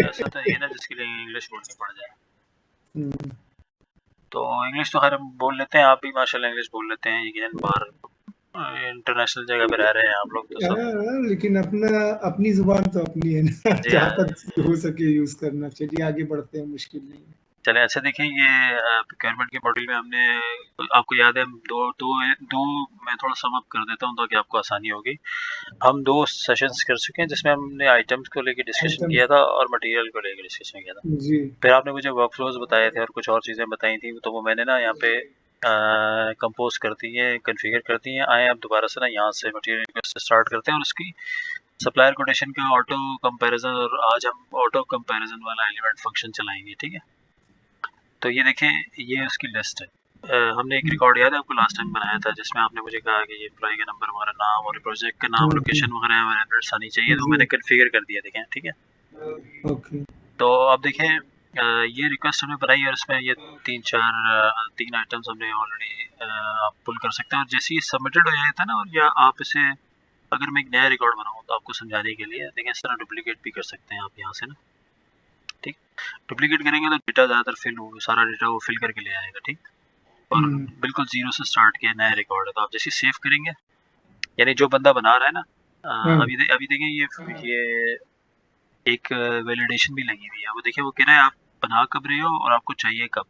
ऐसा तो ये ना जिसके लिए इंग्लिश बोलनी पड़ जाए। हम्म, तो इंग्लिश तो खैर हम बोल लेते हैं, आप भी माशाल्लाह इंग्लिश बोल लेते हैं, यकीनन बाहर इंटरनेशनल जगह पे रह रहे हैं आप लोग तो सब। लेकिन अपनी जुबान तो अपनी है ना, जी जहाँ हाँ। तक हो सके यूज करना। चलिए आगे बढ़ते हैं, मुश्किल नहीं है। चलें अच्छा देखें ये प्रोक्योरमेंट के मॉड्यूल में हमने, आपको याद है हम दो मैं थोड़ा सम अप कर देता हूँ ताकि आपको आसानी होगी। हम 2 सेशंस कर चुके हैं जिसमें हमने आइटम्स को लेके डिस्कशन आइटम, किया था और मटेरियल को लेके डिस्कशन किया था। जी। फिर आपने मुझे वर्कफ्लोज बताए थे और कुछ और चीज़ें बताई थी, तो वो मैंने ना यहाँ पे कंपोज कर दी है, कॉन्फ़िगर कर दी है। आए अब दोबारा से ना यहाँ से मटेरियल से स्टार्ट करते हैं और उसकी सप्लायर कोटेशन का ऑटो कंपैरिजन, और आज हम ऑटो कंपैरिजन वाला एलिमेंट फंक्शन चलाएंगे, ठीक है। तो ये देखें, ये उसकी लिस्ट है। हमने एक रिकॉर्ड याद है आपको लास्ट टाइम बनाया था जिसमें आपने मुझे कहा कि ये एम्प्लॉय का नंबर, हमारा नाम और प्रोजेक्ट का नाम, लोकेशन वगैरह हमारे एड्रेस आनी चाहिए, तो जी। मैंने कॉन्फ़िगर कर दिया, देखें ठीक है। ओके। तो अब देखें ये रिक्वेस्ट हमने बनाई और इसमें ये 3 आइटम्स हमने ऑलरेडी आप पुल कर सकते हैं, और जैसे ही सबमिटेड हो जाता है ना, और या आप इसे, अगर मैं एक नया रिकॉर्ड बनाऊँ तो आपको समझाने के लिए देखें, इस तरह डुप्लीकेट भी कर सकते हैं आप यहाँ से ना, ठीक। डुप्लीकेट करेंगे तो डेटा ज़्यादातर फिल हो, सारा डेटा वो फिल करके ले आएगा, ठीक। और बिल्कुल जीरो से स्टार्ट किया नया रिकॉर्ड है, तो आप जैसे सेव करेंगे, यानी जो बंदा बना रहा है ना, अभी देखें ये एक वैलिडेशन भी लगी हुई है, वो देखिए वो कह रहा है आप बना कब रहे हो और आपको चाहिए कब।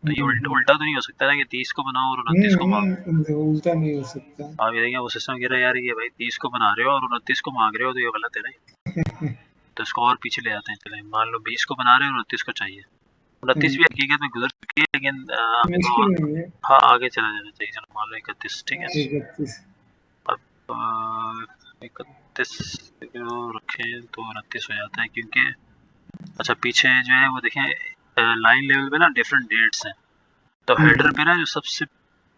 तो ये उल्टा तो नहीं हो सकता ना कि 30 को बनाओ और 29 को मांगो। उल्टा नहीं हो सकता। आप ये देखेंगे वो सिस्टम कह रहा है यार ये भाई 30 को बना रहे हो और 29 को मांग रहे हो, तो ये गलत है ना। तो इसको और पीछे ले जाते हैं, चले मान लो 20 को बना रहे हो और 29 को चाहिए। 29 भी हकीकत में गुजर चुकी है, लेकिन हमें तो मुश्किल नहीं है। हाँ आगे चला जाना चाहिए। चलो मान लो 31, ठीक है। 31। अब 31 रखें तो 29 हो जाता है, क्योंकि अच्छा पीछे जो है वो देखें लाइन लेवल पे ना डिफरेंट डेट्स हैं, तो हेडर पे ना जो सबसे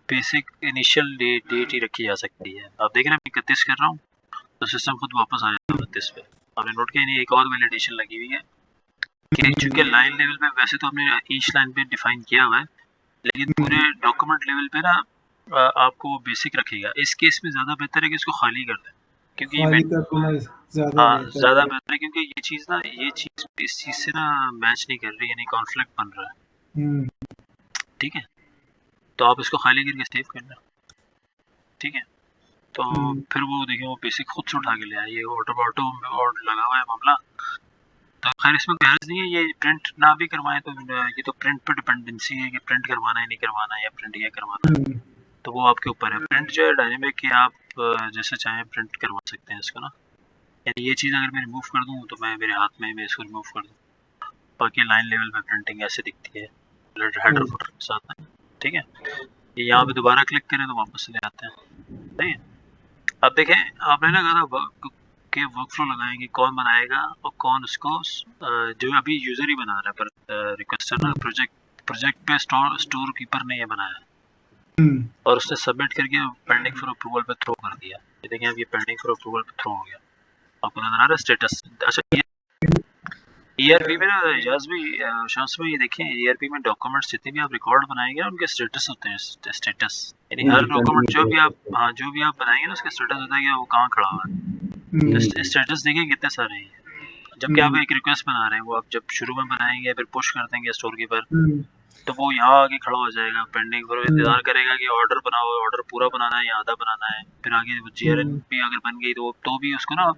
बेसिक इनिशियल डेट ही रखी जा सकती है। आप देख रहे हैं मैं 31 कर रहा हूँ तो सिस्टम खुद वापस आ जाता है 29 पे। आपने नोट किया, एक और वैलिडेशन लगी हुई है कि चूंकि लाइन लेवल पे वैसे तो हमने ईच लाइन पे डिफाइन किया हुआ है, लेकिन पूरे डॉक्यूमेंट लेवल पे ना आपको वो बेसिक रखेगा। इस केस में ज़्यादा बेहतर है कि इसको खाली कर दें, क्योंकि ये खाली करना ज्यादा हाँ बेहतर ज़्यादा है। बेहतर है, क्योंकि ये चीज़ इस चीज़ से ना मैच नहीं कर रही, यानी कॉन्फ्लिक्ट बन रहा है, ठीक है। तो आप इसको खाली करके सेव करना, ठीक है। तो फिर वो देखिए वो बेसिक खुद से उठा के ले आया, ये ऑटो और लगा हुआ है मामला। तो खैर इसमें कोई हर्ज नहीं है, ये प्रिंट ना भी करवाएं तो ये तो प्रिंट पर डिपेंडेंसी है कि प्रिंट करवाना है नहीं करवाना है, या प्रिंट ये करवाना है, तो वो आपके ऊपर है। प्रिंट जो है डायनेमिक कि आप जैसे चाहें प्रिंट करवा सकते हैं इसको ना, यानी ये चीज़ अगर मैं रिमूव कर दूँ तो मैं मेरे हाथ में मैं इसको रिमूव कर दूँ, बाकी लाइन लेवल पे प्रिंटिंग ऐसे दिखती है हेडर फुटर के साथ में, ठीक है। ये यहाँ पे दोबारा क्लिक करें तो वापस ले आते हैं, सही है। अब देखें आपने ना कहा के वर्कफ्लो लगाएंगे, कौन बनाएगा और कौन उसको जो अभी यूजर ही बना रहा है, पर रिक्वेस्टर ना प्रोजेक्ट पे स्टोर कीपर ने ये बनाया और उसने सबमिट करके पेंडिंग फॉर अप्रूवल पे थ्रो कर दिया। ये देखें अब ये पेंडिंग फॉर अप्रूवल पे थ्रो हो गया, आपको नजर आ रहा है स्टेटस। अच्छा ये ईआरपी में ना एजाज भी शांस में, ये देखें ईआरपी में डॉक्यूमेंट्स जितने भी आप रिकॉर्ड बनाएंगे उनके स्टेटस होते हैं, स्टेटस यानी हर डॉक्यूमेंट जो भी आप बनाएंगे ना उसका स्टेटस होता है कि वो कहाँ खड़ा हुआ है। तो स्टेटस देखिए कितने सारे हैं, जबकि आप एक रिक्वेस्ट बना रहे हैं, वो आप जब शुरू में बनाएंगे फिर पुश कर देंगे स्टोर कीपर, तो वो यहाँ आके खड़ा हो जाएगा, पेंडिंग पर इंतजार करेगा कि ऑर्डर बनाओ, ऑर्डर पूरा बनाना है या आधा बनाना है। फिर आगे जीआरएन भी अगर बन गई तो भी उसको ना,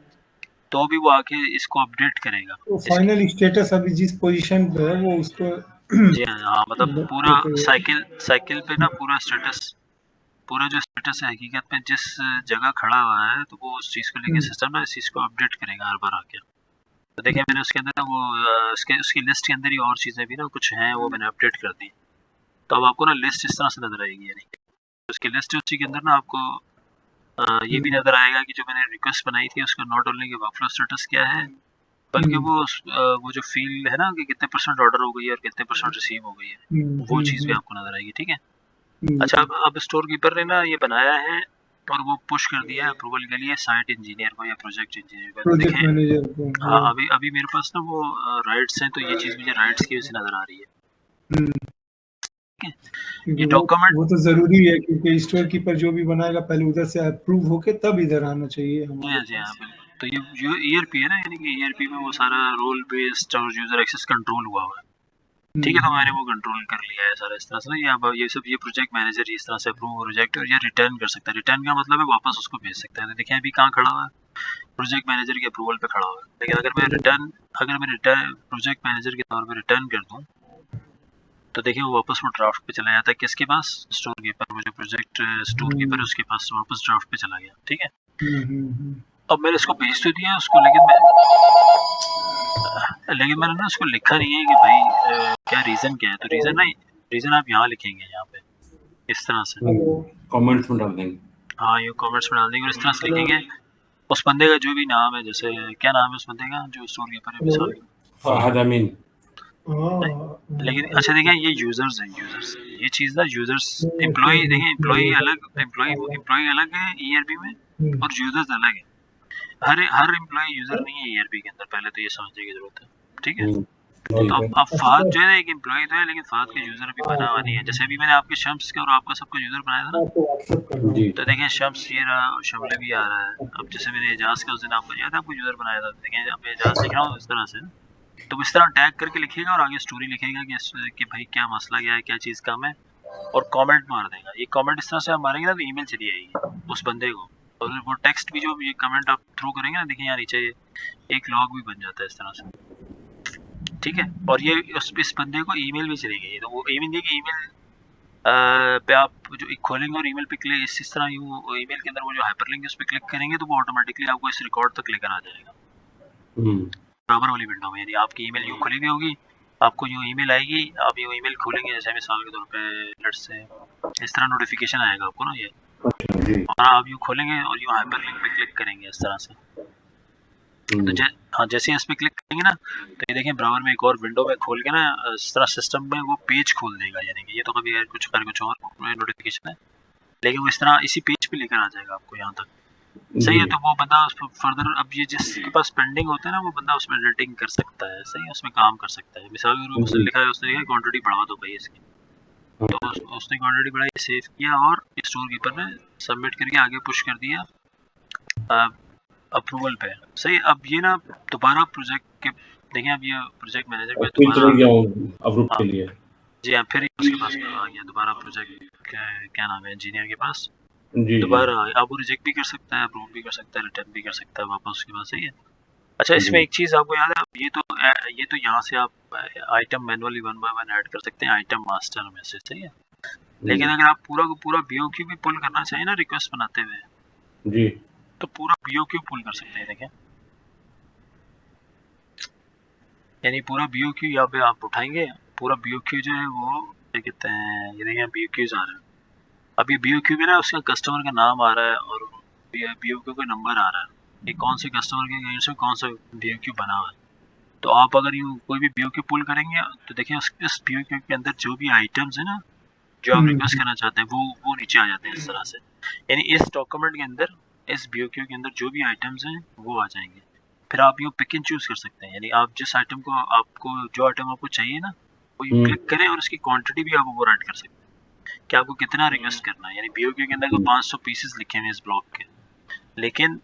तो भी वो आके इसको अपडेट करेगा। तो फाइनल स्टेटस अभी जिस पोजीशन पे है वो उसको जी हाँ, मतलब पूरा साइकिल पे ना पूरा जो स्टेटस है हकीकत में जिस जगह खड़ा हुआ है, तो वो उस चीज़ को लेके सिस्टम ना इस चीज़ को अपडेट करेगा हर बार आके। तो देखिए मैंने उसके अंदर ना वो उसकी लिस्ट के अंदर ही और चीज़ें भी ना कुछ हैं वो मैंने अपडेट कर दी। तो अब आपको ना लिस्ट इस तरह से नजर आएगी, यानी उसकी लिस्ट उसी के अंदर ना आपको ये भी नजर आएगा कि जो मैंने रिक्वेस्ट बनाई थी उसका नोट ओनली के वर्कफ्लो स्टेटस क्या है, बल्कि वो जो फील्ड है ना कि कितने % ऑर्डर हो गई है और कितने % रिसीव हो गई है, वो चीज़ भी आपको नजर आएगी, ठीक है। अच्छा अब स्टोर कीपर ने ना ये बनाया है और वो पुश कर दिया है अप्रूवल के लिए साइट इंजीनियर को या प्रोजेक्ट इंजीनियर को। प्रोजेक्ट देखें मैनेजर को। हाँ अभी मेरे पास ना वो राइट्स हैं, तो ये चीज़ मुझे राइट्स की वजह से नजर आ रही है, क्योंकि ये डॉक्यूमेंट। वो तो जरूरी है, क्योंकि स्टोर कीपर जो भी बनाएगा पहले उधर से अप्रूव होके तब इधर आना चाहिए जी हमारे हाँ जी हाँ पास। बिल्कुल। तो ये जो ERP है ना, यानी कि ERP में वो सारा रोल बेस्ड और यूजर एक्सेस कंट्रोल हुआ हुआ है, ठीक है। तो मैंने वो कंट्रोल कर लिया है सारा इस तरह से। या ये सब ये प्रोजेक्ट मैनेजर इस तरह से अप्रूव और रिजेक्ट या रिटर्न कर सकता है। रिटर्न का मतलब है वापस उसको भेज सकता है। तो देखिए अभी कहाँ खड़ा हुआ है, प्रोजेक्ट मैनेजर के अप्रूवल पे खड़ा हुआ है। लेकिन अगर मैं रिटर्न प्रोजेक्ट मैनेजर के तौर पे रिटर्न कर दूं, तो देखिए वो वापस वो ड्राफ्ट पे चला जाता है। किसके पास? Store keeper. वो जो प्रोजेक्ट स्टोर कीपर है उसके पास वापस ड्राफ्ट पे चला गया, ठीक है। अब मैंने इसको भेज तो दिया उसको, लेकिन मैंने ना उसको लिखा नहीं है कि भाई क्या रीजन क्या है। तो रीजन आप यहाँ लिखेंगे, यहाँ पे इस तरह से कमेंट्स में डाल देंगे। हाँ, ये कमेंट्स में डाल देंगे और इस तरह से लिखेंगे उस बंदे का जो भी नाम है, जैसे क्या नाम है उस बंदे का जो स्टोर कीपर है मिसाल। फहद अमीन। लेकिन अच्छा देखिए ये यूजर्स हैं, यूजर्स ये चीज़ ना, यूजर्स एम्प्लॉय देखिए, एम्प्लॉय अलग है ERP में और यूजर्स अलग है। हर एम्प्लॉय यूजर नहीं है ERP के अंदर, पहले तो ये समझने की जरूरत है, ठीक है। तो अब फहद जो है ना एक एम्प्लॉय तो है, लेकिन फहद का यूजर अभी बना हुआ नहीं है। जैसे अभी मैंने आपके शम्स का और आपका सबका यूजर बनाया था ना, तो देखें शम्स ये रहा और शमले भी आ रहा है। अब जैसे मैंने एजाज का उस दिन आपको याद है, आपको यूजर बनाया था, देखें अब एजाज लिख रहा हूँ इस तरह से। तो इस तरह टैग करके लिखेगा और आगे स्टोरी लिखेगा कि भाई क्या मसला क्या है, क्या चीज़ कम है, और कमेंट मार देगा। ये कमेंट इस तरह से आप मारेंगे ना तो ईमेल चली आएगी उस बंदे को, और वो टेक्स्ट भी जो ये कमेंट आप थ्रो करेंगे ना, देखिए यहाँ नीचे एक लॉग भी बन जाता है इस तरह से, ठीक है। और ये इस बंदे को ईमेल भी चलेगी। तो वो ईमेल देखिए, ईमेल पे आप जो खोलेंगे और ईमेल पे क्लिक इस तरह यूँ ईमेल के अंदर वो जो हाइपरलिंक है उस पर क्लिक करेंगे तो वो ऑटोमेटिकली आपको इस रिकॉर्ड तक लेकर आ जाएगा बराबर वाली विंडो में। यानी आपकी ईमेल यूँ खुली हुई होगी, आपको यूँ ईमेल आएगी, आप यूँ ईमेल खोलेंगे जैसे मिसाल के तौर पे लेट्स से इस तरह नोटिफिकेशन आएगा आपको ना ये, और आप यूँ खोलेंगे और यूँ हाइपरलिंक पे क्लिक करेंगे इस तरह से। तो हाँ, जैसे इस पर क्लिक करेंगे ना तो ये देखें ब्राउज़र में एक और विंडो में खोल के ना इस तरह सिस्टम में वो पेज खोल देगा। यानी कि ये तो कभी कुछ और नोटिफिकेशन है, लेकिन वो इस तरह इसी पेज पे लेकर आ जाएगा आपको यहाँ तक, सही है। तो वो बंदा उस पर फर्दर, अब ये जिसके पास पेंडिंग होता है ना वो बंदा उसमें एडिटिंग कर सकता है, सही है, उसमें काम कर सकता है। मिसाल के उसने लिखा है, उसने लिखा क्वांटिटी बढ़ा दो भाई इसकी, तो उसने क्वांटिटी बढ़ाई, सेव किया और स्टोर कीपर ने सबमिट करके आगे पुश कर दिया अप्रूवल पे, सही। अब ये ना दोबारा प्रोजेक्ट के देखें, अब ये प्रोजेक्ट मैनेजर पे दोबारा अप्रूव के लिए जी हाँ, फिर उसके पास आ गया दोबारा प्रोजेक्ट क्या नाम है इंजीनियर के पास दोबारा। अब वो रिजेक्ट भी कर सकता है, अप्रूव भी कर सकता है, रिटर्न भी कर सकता है वापस उसके पास, सही है। अच्छा इसमें एक चीज़ आपको याद है, ये तो यहाँ से आप आइटम मैनुअली 1 बाय 1 ऐड कर सकते हैं आइटम मास्टर में से, सही है। लेकिन अगर आप पूरा को पूरा BOQ भी पुल करना चाहिए ना रिक्वेस्ट बनाते हुए जी, तो पूरा BOQ पुल कर सकते हैं, देखें। यानी पूरा BOQ यहाँ पे आप उठाएंगे, पूरा BOQ जो है वो क्या कहते हैं, ये देखिए BOQs आ रहे हैं। अब ये BOQ में ना उसका कस्टमर का नाम आ रहा है और BOQ का नंबर आ रहा है कि कौन से कस्टमर के अगेंस्ट में कौन सा BOQ बना हुआ है। तो आप अगर यूँ कोई भी BOQ पुल करेंगे तो देखिए इस BOQ के अंदर जो भी आइटम्स है ना जो आप रिक्वेस्ट करना चाहते हैं वो नीचे आ जाते हैं इस तरह से। यानी इस डॉक्यूमेंट के अंदर, इस BOQ के अंदर जो भी आइटम्स हैं वो आ जाएंगे। फिर आप यूँ पिक एंड चूज़ कर सकते हैं, यानी आप जिस आइटम को जो आइटम आपको चाहिए ना वो यूँ क्लिक करें और उसकी क्वांटिटी भी आप ओवरराइड कर सकते हैं कि आपको कितना रिक्वेस्ट करना है। यानी BOQ के अंदर तो 500 पीसेस लिखे हुए हैं इस ब्लॉक के, लेकिन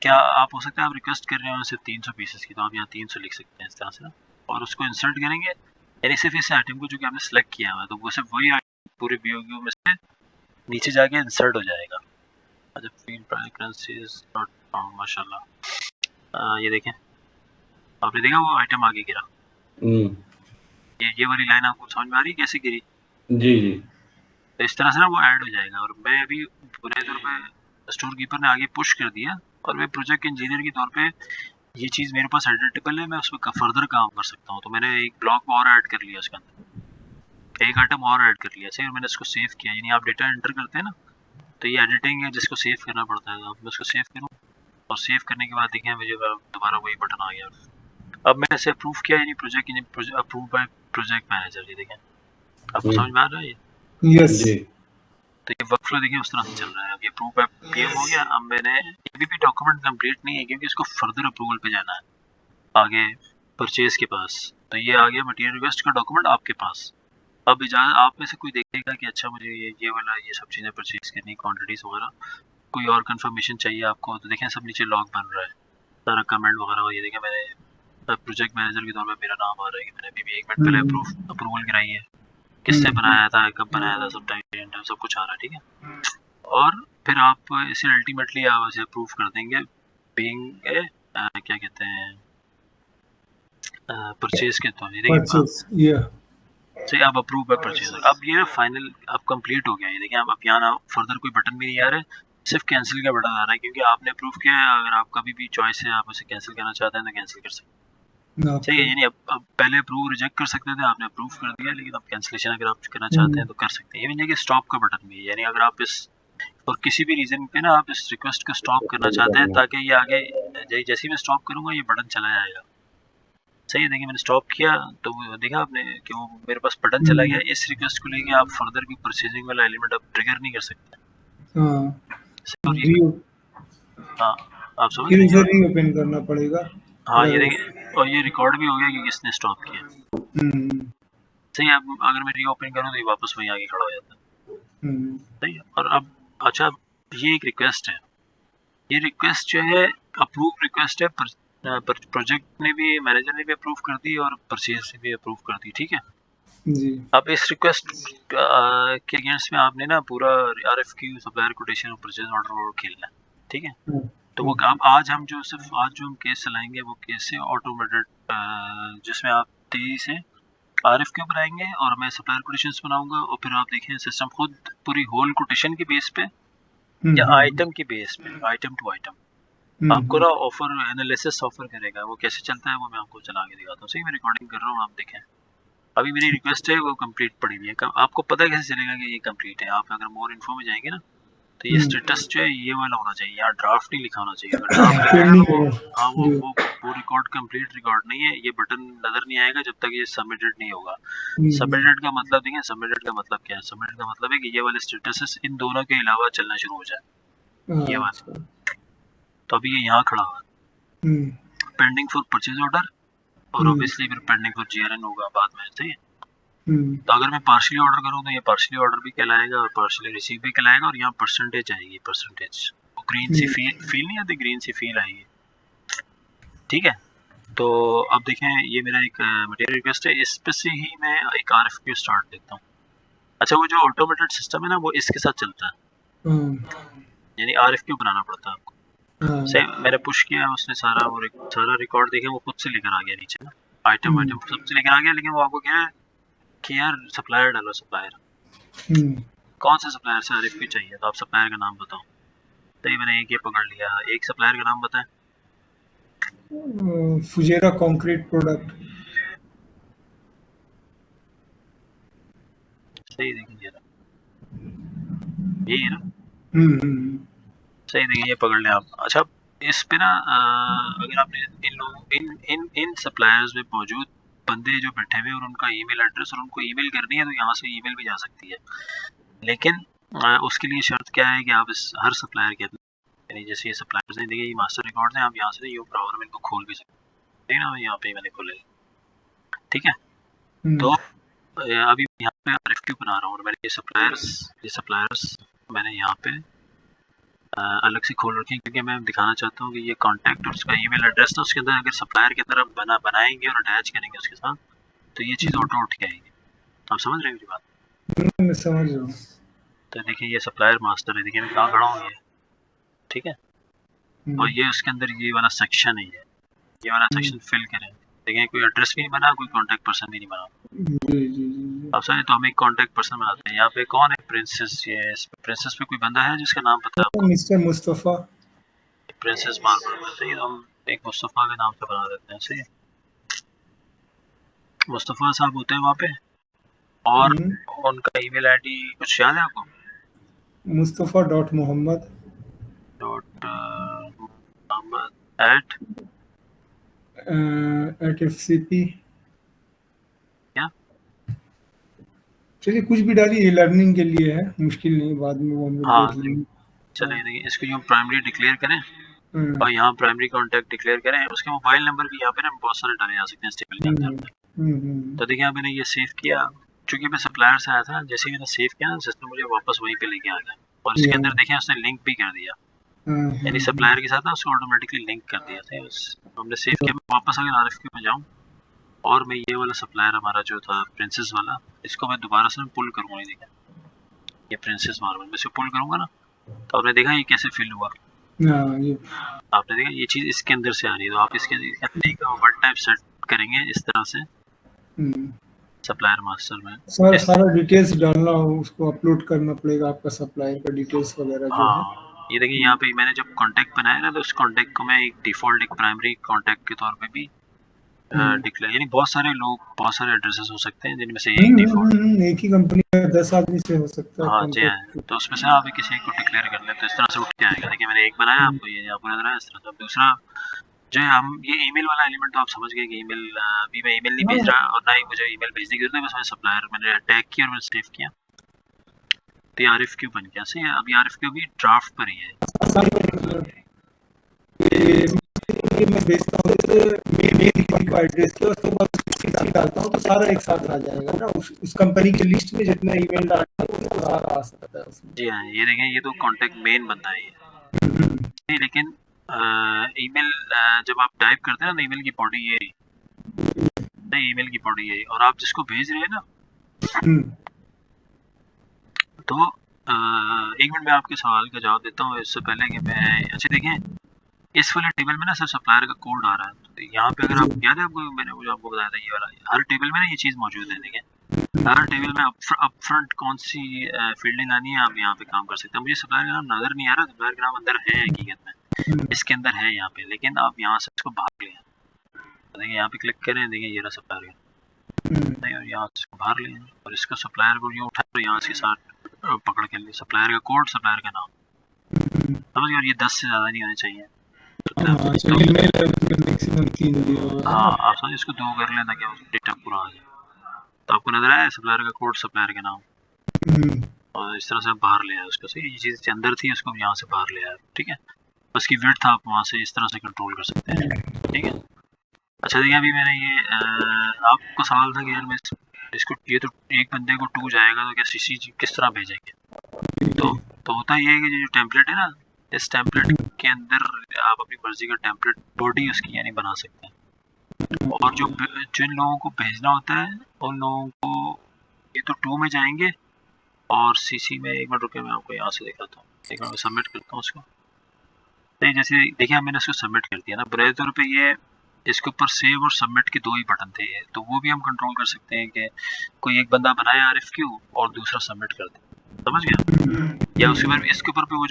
क्या आप हो सकता है आप रिक्वेस्ट कर रहे हो सिर्फ 300 पीसेस की, तो आप यहाँ 300 लिख सकते हैं इस तरह से ना, और उसको इंसर्ट करेंगे। यानी सिर्फ इस आइटम को जो कि आपने सेलेक्ट किया हुआ है तो वो सिर्फ वही आइटम पूरे BOQ में से नीचे जाके इंसर्ट हो जाएगा। अच्छा फील्ड प्रेफरेंसेस डॉट कॉम, माशाल्लाह ये देखें, आपने देखा वो आइटम आगे गिरा। ये वाली लाइन आपको समझ में आ रही है कैसे गिरी? जी। तो इस तरह से ना वो ऐड हो जाएगा। और मैं अभी पूरे तौर पे स्टोर कीपर ने आगे पुश कर दिया और मैं प्रोजेक्ट इंजीनियर के तौर पे ये चीज़ मेरे पास एडिटेबल है, मैं उस पर फर्दर काम कर सकता हूँ। तो मैंने एक ब्लॉक और ऐड कर लिया, उसके अंदर एक आइटम और ऐड कर लिया, सही। और मैंने इसको सेव किया। यानी आप डेटा एंटर करते हैं ना तो ये एडिटिंग है जिसको सेव करना पड़ता है। अब मैं उसको सेव करूँ और सेव करने के बाद देखें मुझे दोबारा वही बटन आ गया। अब मैंने इसे अप्रूव किया, यानी project approve by project manager. ये देखें आपको समझ में आ रहा है ये? यस। तो ये वर्कफ्लो देखिए उस तरह से चल रहा है। अब ये अप्रूव बाय PM हो गया। अब मैंने अभी भी डॉक्यूमेंट कंप्लीट नहीं है क्योंकि इसको फर्दर अप्रूवल पे जाना है आगे परचेज के पास। तो ये आ गया मटेरियल रिक्वेस्ट का डॉक्यूमेंट आपके पास। अब इजाज़त आप में से कोई देखेगा कि अच्छा मुझे ये वाला ये सब चीज़ें परचेज करनी, क्वांटिटीज़ वगैरह, कोई और कंफर्मेशन चाहिए आपको, तो देखें सब नीचे लॉग बन रहा है। सारा कमेंट वगैरह हो, ये देखिए मैंने प्रोजेक्ट मैनेजर के तौर पे मेरा नाम आ रहा है कि मैंने अभी 1 मिनट पहले अप्रूवल कराई है, किससे बनाया था, कब बनाया था, सब टाइम सब कुछ आ रहा है, ठीक है। और फिर आप इसे अल्टीमेटली आप इसे अप्रूव कर देंगे बीइंग क्या कहते हैं परचेज के तौर पे, सही आप अप्रूव है परचेज। अब ये फाइनल अब कंप्लीट हो गया, ये देखिए अब यहाँ फर्दर कोई बटन भी नहीं आ रहा है, सिर्फ कैंसिल का बटन आ रहा है, क्योंकि आपने अप्रूव किया है। अगर आप कभी भी चॉइस है आप उसे कैंसिल करना चाहते हैं तो कैंसिल कर सकते हैं, सही है। यानी अब पहले अप्रूव रिजेक्ट कर सकते थे, आपने अप्रूव कर दिया, लेकिन अब कैंसिलेशन अगर आप करना चाहते हैं तो कर सकते हैं। ये भी नहीं कि स्टॉप का बटन भी है, यानी अगर आप इस और किसी भी रीजन पे ना आप इस रिक्वेस्ट को स्टॉप करना चाहते हैं ताकि ये आगे जैसे ही मैं स्टॉप करूंगा ये बटन चला जाएगा, सही है। देखिए मैंने स्टॉप किया तो देखा आपने कि वो मेरे पास बटन चला गया। इस रिक्वेस्ट को लेके आप फर्दर भी परचेजिंग वाला एलिमेंट आप ट्रिगर नहीं कर सकते। हाँ आप समझ रहे हैं, नहीं ओपन करना पड़ेगा। हाँ ये देखिए, और ये रिकॉर्ड भी हो गया कि किसने स्टॉप किया, सही है। अब अगर मैं रीओपन करूँ तो ये वापस वहीं आगे खड़ा हो जाता है, सही है। और अब अच्छा ये एक रिक्वेस्ट है, ये रिक्वेस्ट जो है अप्रूव रिक्वेस्ट है, प्रोजेक्ट ने भी मैनेजर ने भी अप्रूव कर दी और परचेज ने भी अप्रूव कर दी, ठीक है जी। अब इस रिक्वेस्ट के अगेंस्ट में आपने ना पूरा आरएफक्यू सप्लायर कोटेशन और परचेज ऑर्डर खेलना है, ठीक है। तो वो आज हम केस चलाएंगे वो केस है ऑटोमेटेड, जिसमें आप तेजी से आरएफक्यू बनाएंगे और मैं सप्लायर कोटेशंस बनाऊंगा, और फिर आप देखें सिस्टम खुद पूरी होल कोटेशन की बेस पे या आइटम की बेस पे, आइटम टू आइटम आपको ना ऑफर एनालिसिस ऑफर करेगा। वो कैसे चलता है वो मैं आपको चला के दिखाता हूँ, सही। मैं रिकॉर्डिंग कर रहा हूँ, आप देखें। अभी मेरी रिक्वेस्ट है वो कंप्लीट पड़ी हुई है, आपको पता कैसे चलेगा कि ये कंप्लीट है? आप अगर मोर इन्फो में जाएंगे ना तो ये स्टेटस जो है ये वाला होना चाहिए, यहाँ ड्राफ्ट नहीं लिखा होना चाहिए। अगर ड्राफ्ट लिखेगा ना वो रिकॉर्ड कंप्लीट रिकॉर्ड नहीं है, ये बटन नजर नहीं आएगा जब तक ये सबमिटेड नहीं होगा। सबमिटेड का मतलब देखिए, सबमिटेड का मतलब क्या है? सबमिटेड का मतलब है कि ये वाले स्टेटस इन दोनों के अलावा चलना शुरू हो जाए, ये वाला। तो अभी ये यहाँ खड़ा हुआ है पेंडिंग फॉर परचेज ऑर्डर, और ऑब्वियसली फिर पेंडिंग फॉर जीआरएन होगा बाद में, सही है। तो अगर मैं पार्शियली ऑर्डर करूँ तो ये पार्शियली ऑर्डर भी कहलाएगा और पार्शियली रिसीव भी कहलाएगा, और यहाँ परसेंटेज आएगी, परसेंटेज वो ग्रीन सी फील नहीं आती, ग्रीन सी फील आएगी, ठीक है। तो अब देखें ये मेरा एक मटेरियल रिक्वेस्ट है, इस पे से ही मैं एक आरएफक्यू स्टार्ट देता हूँ। अच्छा वो जो ऑटोमेटेड सिस्टम है ना वो इसके साथ चलता है, यानी आरएफक्यू बनाना पड़ता है आपको। से मैंने पुश किया, उसने सारा रिकॉर्ड देखे, वो खुद से लेकर आ गया नीचे ना, आइटम सबसे लेकर आ गया, लेकिन वो आपको क्या है कि यार सप्लायर डालो, सप्लायर कौन से सप्लायर से आरएफक्यू चाहिए, तो आप सप्लायर का नाम बताओ। तो ये मैंने एक ये पकड़ लिया, एक सप्लायर का नाम बताएं। फुजेरा कंक्रीट प्रोडक्ट, सही देखिए यही है ना, सही देखिए ये पकड़ लें आप। अच्छा इस पे ना अगर आपने इन लोगों इन सप्लायर्स में मौजूद बंदे जो बैठे हुए और उनका ईमेल एड्रेस और उनको ईमेल करनी है तो यहाँ से ईमेल भी जा सकती है, लेकिन उसके लिए शर्त क्या है कि आप इस हर सप्लायर के यानी जैसे ये सप्लायर्स हैं, देखिए ये मास्टर रिकॉर्ड हैं, आप यहाँ से ये ब्राउज़र में इनको खोल भी सकते हैं ना, यहाँ पे मैंने खोले, ठीक है। तो अभी यहाँ पे आरएफक्यू बना रहा हूँ और मैंने ये सप्लायर्स मैंने यहाँ पे अलग से खोल रखी है, क्योंकि मैं दिखाना चाहता हूँ कि ये कॉन्टैक्ट और उसका ईमेल एड्रेस था, उसके अंदर अगर सप्लायर की तरफ बनाएंगे और अटैच करेंगे उसके साथ तो ये चीज़ ऑटो उठ के आएगी। आप समझ रहे हैं मेरी बात? मैं समझ रहा हूँ। तो देखिए ये सप्लायर मास्टर है, देखिए मैं कहाँ खड़ा हूँ, ये ठीक है। और ये उसके अंदर ये वाला सेक्शन है, ये वाला सेक्शन फिल करें। देखिए कोई एड्रेस भी नहीं बना, कोई कॉन्टैक्ट पर्सन भी नहीं बना। अब सर तो हम एक कॉन्टैक्ट पर्सन बनाते हैं। यहाँ पे कौन है? प्रिंसेस। ये प्रिंसेस पे कोई बंदा है जिसका नाम पता है आपको? मिस्टर मुस्तफा, प्रिंसेस मार्बल, सही। हम एक मुस्तफा के नाम से बना देते हैं, सही। मुस्तफा साहब होते हैं वहाँ पे, और उनका ईमेल आईडी कुछ याद है आपको? mustafa.mohammad @fcp, क्या? चलिए कुछ भी डालिए, लर्निंग के लिए है, मुश्किल नहीं, बाद में वो हम लोग देख लेंगे। चलिए देखिए इसको जो प्राइमरी डिक्लेयर करें और यहाँ प्राइमरी कॉन्टैक्ट डिक्लेयर करें, उसके मोबाइल नंबर भी यहाँ पे ना बहुत सारे डाले जा सकते हैं स्टेबल के अंदर। तो देखिए यहाँ मैंने ये सेव किया, चूंकि मैं सप्लायर से आया था, जैसे ही मैंने सेव किया ना सिस्टम मुझे वापस वहीं पे लेके आ गया, और इसके अंदर देखिए उसने लिंक भी कर दिया, यानी सप्लायर के साथ ना उसको ऑटोमेटिकली लिंक कर दिया था। हमने सेव किया। मैं वापस अगर आरएफक्यू में जाऊँ और मैं ये वाला सप्लायर हमारा जो था प्रिंसेस वाला, इसको मैं दोबारा से पुल करूँगा। देखा ये प्रिंसेस मार्बल में से पुल करूँगा ना, तो आपने देखा ये कैसे फिल हुआ। आपने देखा ये चीज़ इसके अंदर से आ रही है। तो आप इसके वन टाइप सेट करेंगे इस तरह से सप्लायर मास्टर में। सारा डिटेल्स डालना, उसको अपलोड करना पड़ेगा आपका सप्लायर का डिटेल्स वगैरह जो है। ये देखिए यहाँ पे मैंने जब कांटेक्ट बनाया ना, तो उस कांटेक्ट को मैं एक डिफॉल्ट एक प्राइमरी कांटेक्ट के तौर पे भी डिक्लेयर, यानी बहुत सारे लोग बहुत सारे एड्रेसेस हो सकते हैं जिनमें से एक डिफॉल्ट एक ही कंपनी में 10 आदमी से हो सकता है। हाँ जी हाँ, तो उसमें से आप किसी एक को डिक्लेयर कर लें तो इस तरह से उठ के आएगा। देखिए मैंने एक बनाया, आपको ये आपको नजर आया इस तरह से। दूसरा जो है, हम ये ईमेल वाला एलिमेंट तो आप समझ गए कि ईमेल, अभी मैं ईमेल नहीं भेज रहा और ना ही मुझे ईमेल भेजने की जरूरत है। बस मैं सप्लायर मैंने टैग किया और मैंने सेव किया, तो ये आरएफक्यू बन गया। सही है। अभी आरएफक्यू भी ड्राफ्ट पर ही है। ये मैं भेजता हूँ मेल एड्रेस के, उसके बाद सीसी डालता हूँ तो सारा एक साथ आ जाएगा ना उस कंपनी की लिस्ट में। जितना ईमेल डालता है वो सारा आ सकता है उसमें। जी हाँ, ये देखें ये तो कांटेक्ट मेन बनता है ये। लेकिन ईमेल जब आप टाइप करते हैं ना, ईमेल की बॉडी ये नहीं, ईमेल की बॉडी ये, और आप जिसको भेज रहे हैं ना, तो एक मिनट में आपके सवाल का जवाब देता हूँ इससे पहले कि मैं, अच्छा देखें इस वाले टेबल में ना सर सप्लायर का कोड आ रहा है। तो यहाँ पे अगर आप याद है आपको, मैंने वो आपको बताया था ये वाला, हर टेबल में ना ये चीज़ मौजूद है। देखें हर टेबल में अप फ्रंट कौन सी फील्डिंग आनी है, आप यहाँ पे काम कर सकते हैं। मुझे सप्लायर का नाम नजर नहीं आ रहा, सप्लायर का नाम अंदर है हकीकत में, इसके अंदर है यहाँ पे, लेकिन आप यहाँ से इसको बाहर लें। देखिए यहाँ पे क्लिक करें, देखिए ये रहा सप्लायर नहीं, और यहाँ से बाहर लें और इसका सप्लायर को यूँ उठा तो यहाँ से साथ पकड़ के लिए सप्लायर का कोड, सप्लायर का नाम समझ गए। और ये 10 से ज़्यादा नहीं होने चाहिए। हाँ आप समझ, इसको 2 कर लें ताकि डेटा पूरा आ जाए। तो आपको नजर आया सप्लायर का कोड, सप्लायर का नाम, और इस तरह से आप बाहर ले आए उसको। सही, ये चीज़ अंदर थी, उसको यहाँ से बाहर ले आए। ठीक है, उसकी विड्थ आप वहाँ से इस तरह से कंट्रोल कर सकते हैं। ठीक है। अच्छा देखिए अभी मैंने ये आपको सवाल था कि यार मैं इसको, ये तो एक बंदे को 2 जाएगा तो क्या सीसी किस तरह भेजेंगे। तो होता ये है कि जो टेम्पलेट है ना, इस टेम्पलेट के अंदर आप अपनी मर्जी का टेम्पलेट बॉडी उसकी यानी बना सकते हैं। और जो जिन लोगों को भेजना होता है उन लोगों को ये तो 2 में जाएंगे, और सीसी में एक मिनट रुके, मैं आपको यहाँ से दिखाता हूँ। एक मिनट मैं सबमिट करता हूँ उसको। नहीं जैसे देखिए मैंने उसको सबमिट कर दिया ना, बुनियादी तौर पे ये इसके ऊपर सेव और सबमिट के 2 ही बटन थे, तो वो भी हम कंट्रोल कर सकते हैं कि कोई एक बंदा बनाए आरएफक्यू और दूसरा सबमिट कर दे, समझ गया। या उसके बाद इसके ऊपर पे वो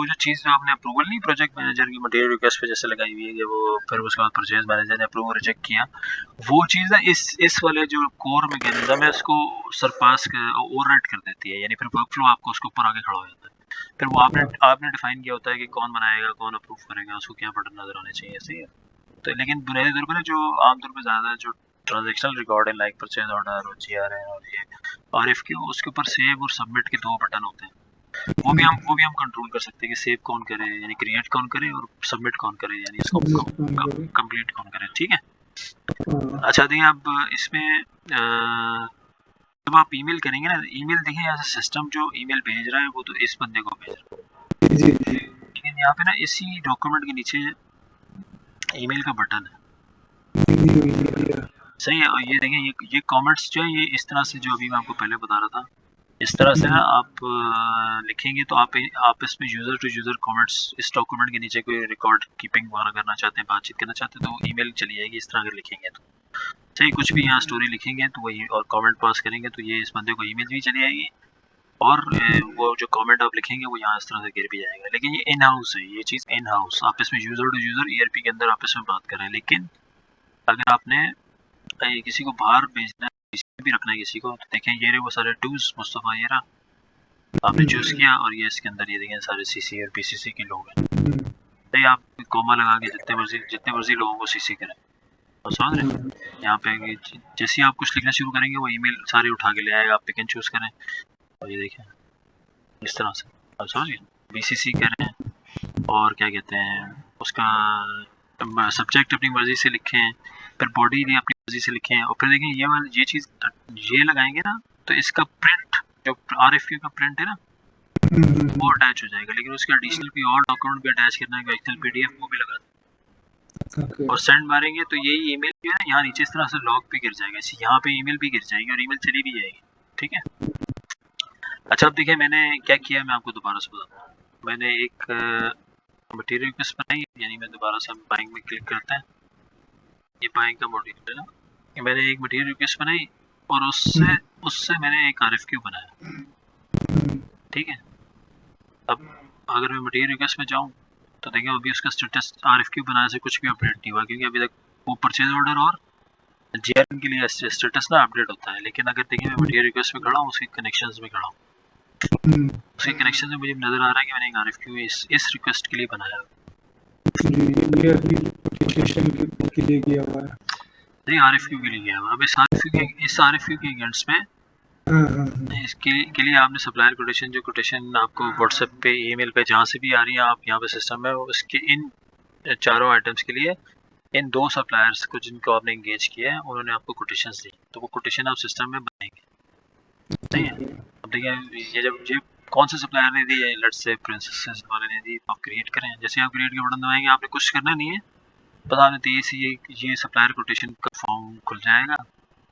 जो चीज़ जो आपने अप्रूवल नहीं प्रोजेक्ट मैनेजर की मटेरियल रिक्वेस्ट पे जैसे लगाई हुई है कि वो फिर उसके बाद परचेज मैनेजर ने अप्रूव रिजेक्ट किया, वो चीज़ ना इस वाले जो कोर मैकेनिज्म है उसको सरपास ओवरराइड कर देती है, यानी फिर वर्कफ्लो आपको उसके ऊपर आगे खड़ा हो जाता है। फिर वो आपने डिफाइन किया होता है कि कौन बनाएगा, कौन अप्रूव करेगा, उसको क्या बटन नजर आने चाहिए। सही है। तो लेकिन बुनियादी तौर पर जो आमतौर पर ज़्यादा जो ट्रांजेक्शनल रिकॉर्ड है लाइक परचेज ऑर्डर और जीआरएन और ये आरएफक्यू, उसके ऊपर सेव और सबमिट के 2 बटन होते हैं। वो भी हम कंट्रोल कर सकते हैं कि सेव कौन करे यानी क्रिएट कौन करे, और सबमिट कौन करे यानी इसको कंप्लीट कौन करे। ठीक है। अच्छा देखिए अब इसमें जब आप ईमेल करेंगे ना, ईमेल देखिए यहाँ से सिस्टम जो ईमेल भेज रहा है वो तो इस बंदे को भेज रहा है, लेकिन यहाँ पे ना इसी डॉक्यूमेंट के नीचे ईमेल का बटन है। सही है। और ये देखिए ये कमेंट्स जो है ये इस तरह से, जो अभी मैं आपको पहले बता रहा था, इस तरह से ना आप लिखेंगे तो आप इसमें यूज़र टू यूज़र कमेंट्स इस डॉक्यूमेंट के नीचे कोई रिकॉर्ड कीपिंग वगैरह करना चाहते हैं, बातचीत करना चाहते हैं, तो ईमेल चली जाएगी इस तरह अगर लिखेंगे तो। सही, कुछ भी यहाँ स्टोरी लिखेंगे तो वही, और कमेंट पास करेंगे तो ये इस बंदे को ईमेल भी चली जाएगी, और वो जो कमेंट आप लिखेंगे वो यहाँ इस तरह से गिर भी जाएगा। लेकिन ये इन हाउस है, ये चीज़ इन हाउस, आप इसमें यूज़र टू यूज़र ईआरपी के अंदर आप इसमें बात करें। लेकिन अगर आपने किसी को बाहर भेजना है, किसी भी रखना है किसी को, तो देखें ये रहे वो सारे टूल्स, मुस्तफ़ा ये रहा आपने चूज़ किया, और ये इसके अंदर ये देखें सारे सीसी और बीसीसी के लोग हैं। तो आप कॉमा लगा के जितने मर्जी लोगों को सीसी करें, और समझ रहे हैं यहाँ पे जैसे आप कुछ लिखना शुरू करेंगे वो ईमेल सारे उठा के ले आएगा, आप पिक एंड चूज़ करें, और ये देखें इस तरह से आप समझ गए। बीसीसी करें और क्या कहते हैं उसका सब्जेक्ट अपनी मर्जी से लिखें, फिर बॉडी भी अपनी मर्जी से लिखें, और फिर देखें ये चीज़ ये लगाएंगे ना, तो इसका प्रिंट जो आरएफक्यू का प्रिंट है ना, वो अटैच हो जाएगा, लेकिन उसके एडिशनल कोई और डॉक्यूमेंट भी अटैच करना है, एक्सेल पीडीएफ, वो भी लगा ओके। और सेंड मारेंगे तो यही ईमेल जो है यहाँ नीचे इस तरह से लॉग पे गिर जाएगा, इसी यहाँ पे ईमेल भी गिर जाएगी और ईमेल चली भी जाएगी। ठीक है। अच्छा अब देखिए मैंने क्या किया, मैं आपको दोबारा से बताता हूँ। मैंने एक मटेरियल रिक्वेस्ट बनाई, यानी मैं दोबारा से बाइंग में क्लिक करते हैं, ये बाइंग का मॉड्यूल है ना, मैंने एक मटेरियल रिक्वेस्ट बनाई और उससे मैंने एक आरएफक्यू बनाया। ठीक है। अब अगर मैं मटेरियल रिक्वेस्ट में जाऊँ तो देखिए अभी उसका स्टेटस आरएफक्यू बनाने से कुछ भी अपडेट नहीं हुआ, क्योंकि अभी तक वो परचेज ऑर्डर और जीआरएम के लिए स्टेटस ना अपडेट होता है। लेकिन अगर देखिए मैं मटेरियल रिक्वेस्ट में खड़ा हूँ, उसके कनेक्शंस में खड़ा हूँ, उसके कनेक्शन में मुझे नज़र आ रहा है कि मैंने एक आरएफक्यू इस रिक्वेस्ट के लिए बनाया। ये अभी नोटिफिकेशन के लिए किया हुआ है, नहीं आरएफक्यू के लिए किया हुआ। अब इस आरएफक्यू के इवेंट्स में इसके लिए आपने सप्लायर कोटेशन, जो कोटेशन आपको व्हाट्सएप पे, ईमेल पे, जहाँ से भी आ रही है आप यहाँ पे सिस्टम में, उसके इन चारों आइटम्स के लिए इन दो सप्लायर्स को जिनको आपने एंगेज किया है उन्होंने आपको कोटेशंस दी, तो वो कोटेशन आप सिस्टम में बनाएंगे। सही है। अब देखिए ये जब कौन से सप्लायर ने दी है, लेट्स से प्रिंसेस वाले ने दी, तो आप क्रिएट करें। जैसे आप क्रिएट के बटन दबाएंगे, आपने कुछ करना नहीं है, बस आपने दिए से ये सप्लायर कोटेशन का फॉर्म खुल जाएगा।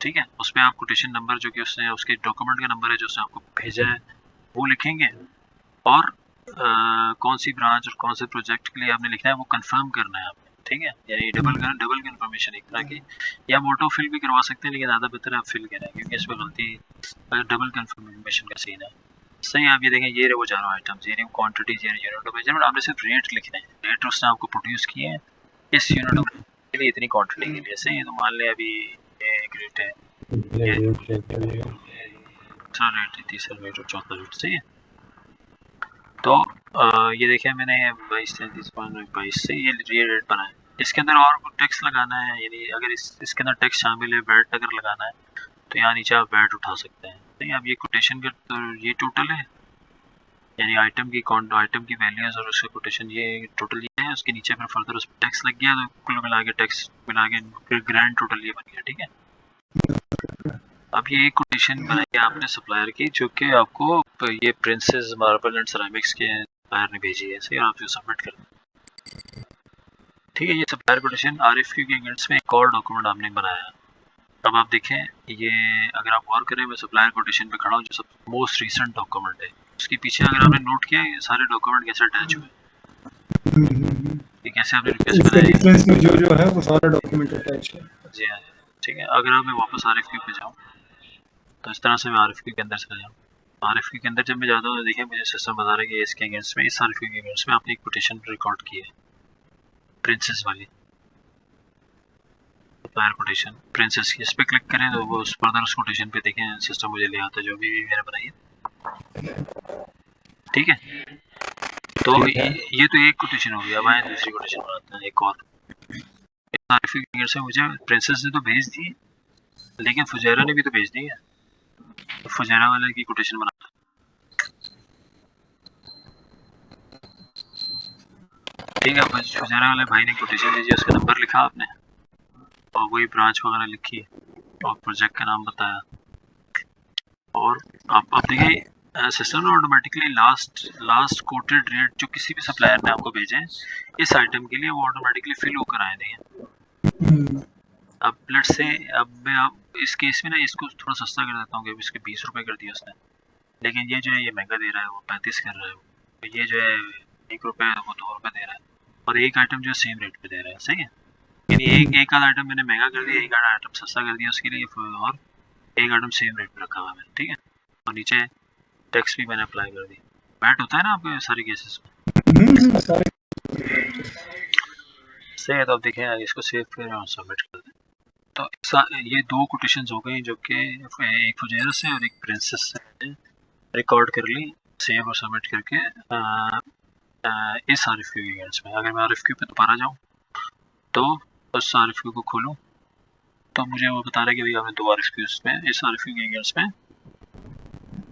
ठीक है। उस पर आप कोटेशन नंबर जो कि उसने उसके डॉक्यूमेंट का नंबर है जो उसने आपको भेजा है वो लिखेंगे, और कौन सी ब्रांच और कौन से प्रोजेक्ट के लिए आपने लिखना है वो कंफर्म करना है आपने। ठीक है। यानी डबल कंफर्मेशन एक तरह की, या आप ऑटो फिल भी करवा सकते हैं, लेकिन ज़्यादा बेहतर है आप फिल करें, क्योंकि इसमें गलती डबल कंफर्मेशन का सीन है। सही। आप ये देखें, ये रहे वो चारों आइटम्स, ये रही क्वांटिटी, ये रही यूनिट ऑफ मेजरमेंट, आपने सिर्फ रेट लिखने हैं, रेट उसने आपको प्रोड्यूस किए हैं इस यूनिट ऑफ के लिए, इतनी क्वांटिटी के लिए। सही है। तो मान लें अभी ये एक रेट है, दूसरा रेट है, तीसरा रेट और चौथा रेट। सही है। तो ये देखिए मैंने 22 से ये रेट बनाया। इसके अंदर और कुछ टैक्स लगाना है, यानी अगर इसके अंदर टैक्स शामिल है, वैट अगर लगाना है तो यहाँ नीचे आप वैट उठा सकते हैं। नहीं अब ये कोटेशन का तो ये टोटल है, यानी आइटम की वैल्यूज और उसका कोटेशन ये टोटल ये है, उसके नीचे फिर फर्दर उस पर टैक्स लग गया, तो कुल मिला के टैक्स मिला के फिर ग्रैंड टोटल ये बन गया। ठीक है। अब ये एक कोटेशन बनाई आपने सप्लायर की, जो कि आपको ये प्रिंसेस मार्बल एंड सेरामिक्स के सप्लायर ने भेजी है। सही। आप सबमिट कर दें। ठीक है। ये सप्लायर कोटेशन आरएफक्यू के अगेंस्ट में एक और डॉक्यूमेंट आपने बनाया। अब आप देखें, ये अगर आप गौर करें, मैं सप्लायर कोटेशन पे खड़ा हूँ, जो सब मोस्ट रीसेंट डॉक्यूमेंट है, उसके पीछे अगर आपने नोट किया ये सारे डॉक्यूमेंट कैसे अटैच हुए, ये कैसे आपने रिक्वेस्ट इसके बनाई, रेफरेंस में जो है वो सारा डॉक्यूमेंट अटैच है। जी हाँ। ठीक है। अगर मैं वापस आरएफक्यू पे जाऊँ तो इस तरह से मैं आरएफक्यू के अंदर चला जाऊँ। आरएफक्यू के अंदर जब मैं जाता हूँ तो देखिए मुझे सिस्टम बता रहा है कि इसके अगेंस्ट में, इस आरएफक्यू के अगेंस्ट में आपने एक कोटेशन रिकॉर्ड की है, प्रिंसेस वाली सप्लायर कोटेशन प्रिंसेस की। इस पर क्लिक करें तो वो उस फर्दर उस कोटेशन पे देखें सिस्टम मुझे ले आता है जो भी मैंने बनाई है। ठीक है। तो ये तो एक कोटेशन हो गया। अब आए दूसरी कोटेशन बनाते हैं, एक और। आरएफक्यू से मुझे प्रिंसेस ने तो भेज दी, लेकिन फुजैरा ने भी तो भेज दी है, तो फुजैरा वाले की कोटेशन बनाता है। ठीक है। फुजैरा वाले भाई ने कोटेशन दी, उसका नंबर लिखा आपने और वही ब्रांच वगैरह लिखी और प्रोजेक्ट का नाम बताया, और आप देखिए सिस्टम ने ऑटोमेटिकली लास्ट कोटेड रेट जो किसी भी सप्लायर ने आपको भेजे इस आइटम के लिए वो ऑटोमेटिकली फिल होकर आए थे। अब लेट्स से अब मैं आप इस केस में ना इसको थोड़ा सस्ता कर देता हूँ, इसके 20 रुपये कर दिया उसने, लेकिन ये जो है ये महंगा दे रहा है, वो 35 कर रहा है, तो ये जो है 1 रुपये वो 2 रुपये दे रहा है, और एक आइटम जो है सेम रेट पे दे रहा है। सही है। यानी एक आधा आइटम मैंने महंगा कर दिया, एक आधा आइटम सस्ता कर दिया उसके लिए, और एक आइटम सेम रेट पे रखा हुआ है। ठीक है। और नीचे टैक्स भी मैंने अप्लाई कर दी। बैट होता है ना आपके सारे केसेस में। सही है। तो अब देखें इसको सेव करें और सबमिट कर दें। तो ये दो कोटेशंस हो गई जो कि एक फुजैरा से और एक प्रिंसेस से रिकॉर्ड कर ली, सेव और सबमिट करके इस आरएफक्यू के अगेंस्ट में। अगर मैं आरएफक्यू पे दोबारा जाऊँ तो उस आरएफक्यू को खोलूँ तो मुझे वो बता रहा है कि भाई आपने दो आरएफक्यूज में, इस आरएफक्यू के अगेंस्ट में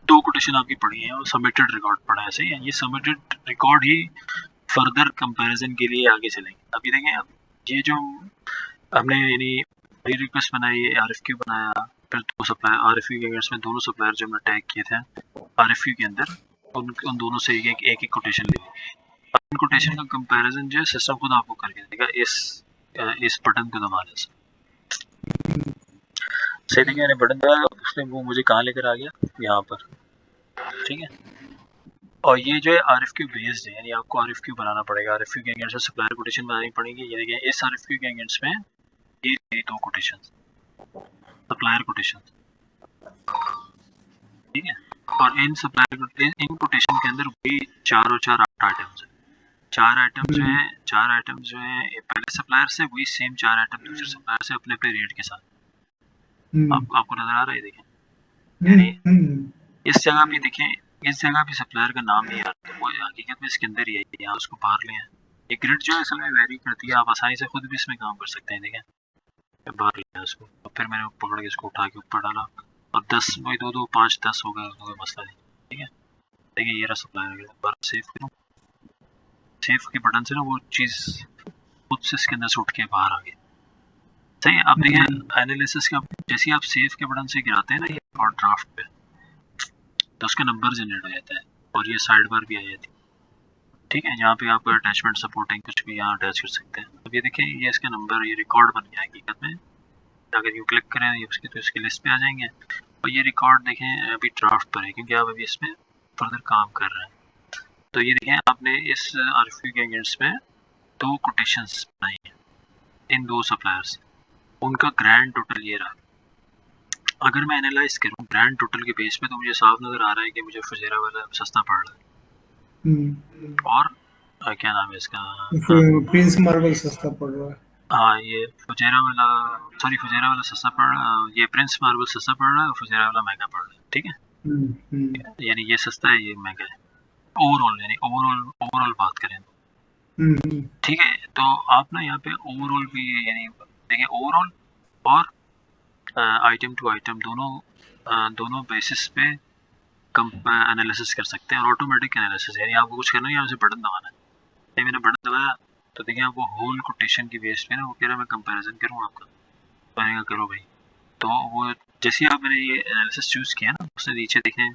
दो कोटेशन आपकी पड़ी है और सबमिटेड रिकॉर्ड पड़ा है। सही है। ये सबमिटेड रिकॉर्ड ही फर्दर कंपैरिजन के लिए आगे चलेंगे। अभी देखें, अब ये जो हमने यानी प्री रिक्वेस्ट बनाई, आरएफक्यू बनाया, फिर दो सप्लायर आरएफक्यू के अगेंस्ट में दोनों सप्लायर जो हमने टैग किए थे आरएफक्यू के अंदर, उन दोनों से एक कोटेशन ले ली। इन कोटेशन का कंपैरिजन जो है सिस्टम खुद आपको करके देगा इस बटन को दबाने से। सही देखिए मैंने बटन दबाया, उसने वो मुझे कहाँ लेकर आ गया, यहाँ पर। ठीक है, और ये जो है RFQ बेस्ड है, यानी आपको RFQ बनाना पड़ेगा। RFQ के अगेंस्ट में सप्लायर कोटेशन बनानी पड़ेगी। ये देखिए इस RFQ के अगेंस्ट में ये दो कोटेशन सप्लायर कोटेशन, ठीक है। और इन कोटेशन के अंदर वही 4 और 4 8 आइटम्स है। 4 आइटम्स जो है पहले सप्लायर से, वही सेम 4 आइटम दूसरे सप्लायर से अपने रेट के साथ। आपको नजर आ रहा है, देखें। यानी इस जगह पे देखें, इस जगह पे सप्लायर का नाम नहीं आ रहा, तो वो हकीकत में इसके अंदर ही है। यहाँ उसको बाहर ले आए। ये ग्रिड जो है असल में वेरी करती है, आप आसानी से खुद भी इसमें काम कर सकते हैं। देखें बाहर ले आया उसको, और फिर मैंने पकड़ के इसको उठा के ऊपर डाला, और 10 वही 2 2 5 10 हो गए, कोई मसला नहीं। ठीक है, देखिए ये रहा सप्लायर। बार सेव करूँ, सेव के बटन से ना वो चीज़ खुद से इसके अंदर से उठ के बाहर आ गई। सही है। आप देखिए एनालिसिस का, जैसे आप सेव के बटन से गिराते हैं ना ये और ड्राफ्ट पे, तो उसका नंबर जनरेट हो जाता है, और ये साइड बार भी आ जाती है। ठीक है, यहाँ पे आप अटैचमेंट सपोर्टिंग कुछ भी यहाँ अटैच कर सकते हैं। अब ये देखिए ये इसका नंबर, ये रिकॉर्ड बन गया हकीकत में। अगर यू क्लिक करें ये उसकी, तो इसकी लिस्ट पे आ जाएंगे। और ये रिकॉर्ड देखें अभी ड्राफ्ट पर है, क्योंकि आप अभी इसमें फर्दर काम कर रहे हैं। तो ये देखें आपने इस RFQ के अगेंस्ट में 2 कोटेशंस बनाई हैं इन 2 सप्लायर्स, उनका ग्रैंड टोटल ये रहा। अगर मैं एनालाइज करूं ग्रैंड टोटल के बेस पे, तो मुझे साफ नज़र आ रहा है कि मुझे फुजेरा वाला सस्ता पड़ रहा है। और क्या नाम है इसका, प्रिंस मार्बल सस्ता पड़ रहा है। हाँ, ये फुजेरा वाला सस्ता पड़ रहा है, ये प्रिंस मार्बल सस्ता पड़ रहा है, और फुजेरा वाला महंगा पड़ रहा है। ठीक है, यानी ये सस्ता है, ये महंगा है ओवरऑल, यानी ओवरऑल बात करें। ठीक है, तो आप ना यहाँ पे ओवरऑल भी, यानी देखिए ओवरऑल और आइटम टू आइटम दोनों बेसिस पे एनालिसिस कर सकते हैं, और ऑटोमेटिक एनालिसिस, यानी आपको कुछ करना है, यहाँ से बटन दबाना है। नहीं, मैंने बटन दबाया तो देखिए आप वो होल कोटेशन की बेस पे ना, वो कह रहा है मैं कंपैरिजन करूँ आपका, मैंने कहा करो भाई। तो वो जैसे आप मैंने ये एनालिसिस चूज़ किया ना, उससे नीचे देखें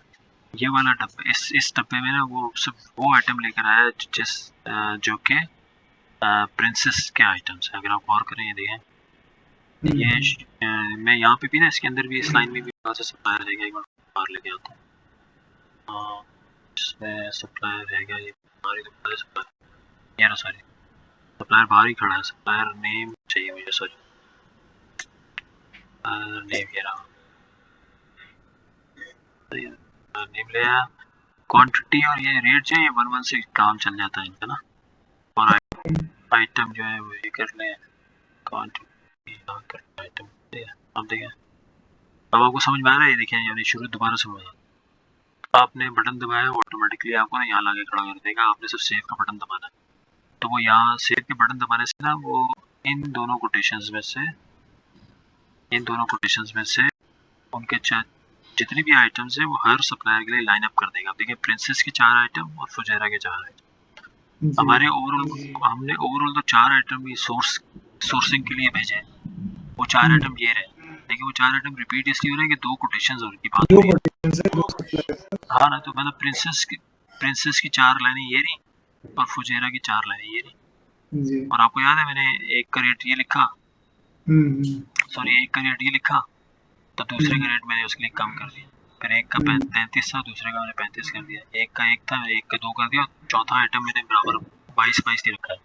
ये वाला डब्बा, इस डब्बे में ना वो सिर्फ वो आइटम लेकर आया जो कि प्रिंसेस के आइटम्स है। अगर आप गौर करें, ये देखें ये मैं यहाँ पे भी ना, इसके अंदर भी इस लाइन में भी सप्लायर रहेगा, एक बार बाहर लेके आता हूँ। इसमें सप्लायर रहेगा, ये हमारी दुकान सप्लायर, यार सॉरी सप्लायर बाहर ही खड़ा है। सप्लायर नेम चाहिए मुझे, सॉरी नेम ये रहा, नेम ले आया। क्वांटिटी और ये रेट जो है ये 1-1 से काम चल जाता है इनका ना, और आइटम जो है वो ये कर लें, क्वांटिटी आइटम। अब देखें, अब आपको समझ में आ रहा है। ये देखें, यानी शुरू दोबारा से हुआ, आपने बटन दबाया ऑटोमेटिकली आपको ना यहाँ लाके खड़ा कर देगा, आपने सिर्फ सेव का बटन दबाना है। तो वो यहाँ सेव के बटन दबाने से ना वो इन दोनों कोटेशंस में से उनके जितनी भी आइटम्स है वो हर सप्लायर के लिए लाइन अप कर देगा। देखिए प्रिंसेस के 4 आइटम और फुजेरा के 4 आइटम, हमारे हमने ओवरऑल तो 4 आइटम भी सोर्सिंग के लिए भेजे, वो 4 आइटम ये रहे। देखिए वो 4 आइटम रिपीट इसलिए हो रहे हैं कि 2 कोटेशंस और की बात हो रही है। हाँ ना, तो मतलब प्रिंसेस की 4 लाइनें ये रही और फुजेरा की 4 लाइनें ये रही। और आपको याद है मैंने एक का रेट ये लिखा, एक का रेट ये लिखा, तो दूसरे का रेट मैंने उसके लिए कम कर दिया। फिर एक का 35 था, दूसरे का मैंने 35 कर दिया। एक का 1 था, एक का 2 कर दिया, चौथा आइटम मैंने बराबर 22 ही रखा है।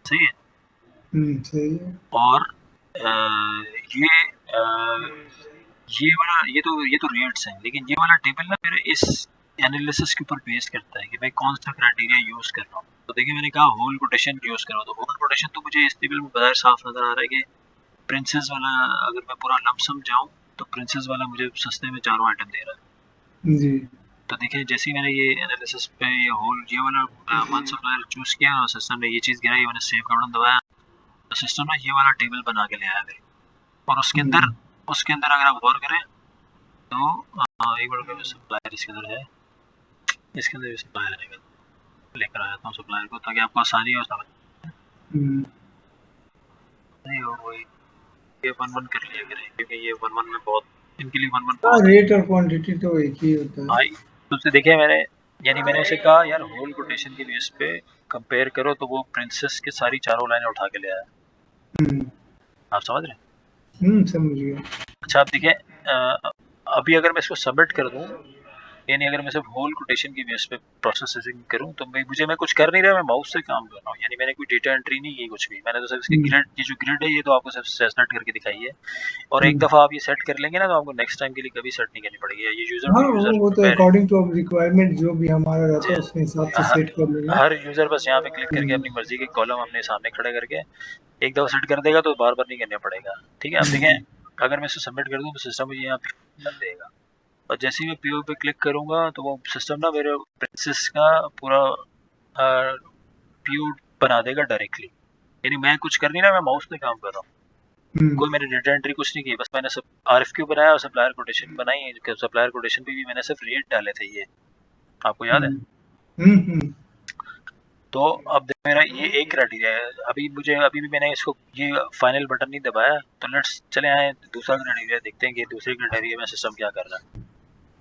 सही है। सही है। और ये तो रेट्स हैं, लेकिन ये वाला टेबल ना मेरे इस एनालिसिस के ऊपर बेस करता है कि मैं कौन सा क्राइटेरिया यूज कर रहा हूँ। तो देखिए मैंने कहा होल कोटेशन यूज कर रहा हूँ, तो होल कोटेशन तो मुझे इस टेबल में बाहर साफ नजर आ रहा है कि प्रिंसेस वाला, अगर मैं पूरा लमसम जाऊँ तो प्रिंसेस वाला मुझे सस्ते में 4 आइटम दे रहा है जी। तो देखिए जैसे ही मैंने ये एनालिसिस पे ये वाला वन सप्लायर चूज किया और सिस्टम ने ये चीज़ गिराई, मैंने सेव का बटन दबाया, तो सिस्टम ने ये वाला टेबल बना के ले आया है। और उसके अंदर अगर आप गौर करें तो एक बार सप्लायर इसके अंदर है, इसके अंदर भी सप्लायर रहेगा, लेकर आया था सप्लायर को ताकि आपको आसानी हो समझ। नहीं और वही ये 1-1 कर लिया करें, क्योंकि ये 1-1 में बहुत इनके लिए 1-1 बहुत रेट और क्वांटिटी तो एक ही होता है। उससे देखिए मैंने उसे कहा यार होल कोटेशन के बेस पे कंपेयर करो, तो वो प्रिंसेस की सारी चारों लाइनें उठा के ले आया। आप समझ रहे? समझ गया। अच्छा आप देखिए अभी अगर मैं इसको सबमिट कर दूं, यानी अगर मैं सिर्फ होल कोटेशन की बेस पे प्रोसेसिंग करूं, तो मैं कुछ कर नहीं रहा, मैं माउस से काम कर रहा हूं, यानी मैंने कोई डेटा एंट्री नहीं की कुछ भी। मैंने तो सिर्फ इसकी ग्रिड, ये जो ग्रिड है ये तो आपको सिर्फ सेट करके दिखाई है, और एक दफा आप ये सेट कर लेंगे ना तो आपको नेक्स्ट टाइम के लिए कभी सेट नहीं करनी पड़ेगी। ये यूजर टू यूजर वो तो अकॉर्डिंग टू रिक्वायरमेंट जो भी हमारा रहता है उसके हिसाब से सेट कर लेंगे। हर यूजर बस यहाँ पे क्लिक करके अपनी मर्जी के कॉलम अपने सामने खड़े करके एक दफा सेट कर देगा, तो बार बार नहीं करना पड़ेगा। ठीक है, अब देखें अगर मैं इसे सबमिट कर दूं तो सिस्टम मुझे यहाँ पे कर देगा, और जैसे ही मैं पीओ पे क्लिक करूंगा तो वो सिस्टम ना मेरे प्रिंसेस का पूरा पीओ बना देगा डायरेक्टली, यानी मैं कुछ कर नहीं रहा, मैं माउस पे काम कर रहा हूँ। कोई मैंने डेटा एंट्री कुछ नहीं की, बस मैंने सब आरएफक्यू बनाया और सप्लायर कोटेशन बनाई। सप्लायर कोटेशन पे भी मैंने सिर्फ रेट डाले थे, ये आपको याद है? तो अब मेरा ये एक क्राइटेरिया है। अभी भी मैंने इसको ये फाइनल बटन नहीं दबाया, तो लेट्स चले आए दूसरा क्राइटेरिया देखते हैं कि दूसरे क्राइटेरिया में सिस्टम क्या कर रहा है।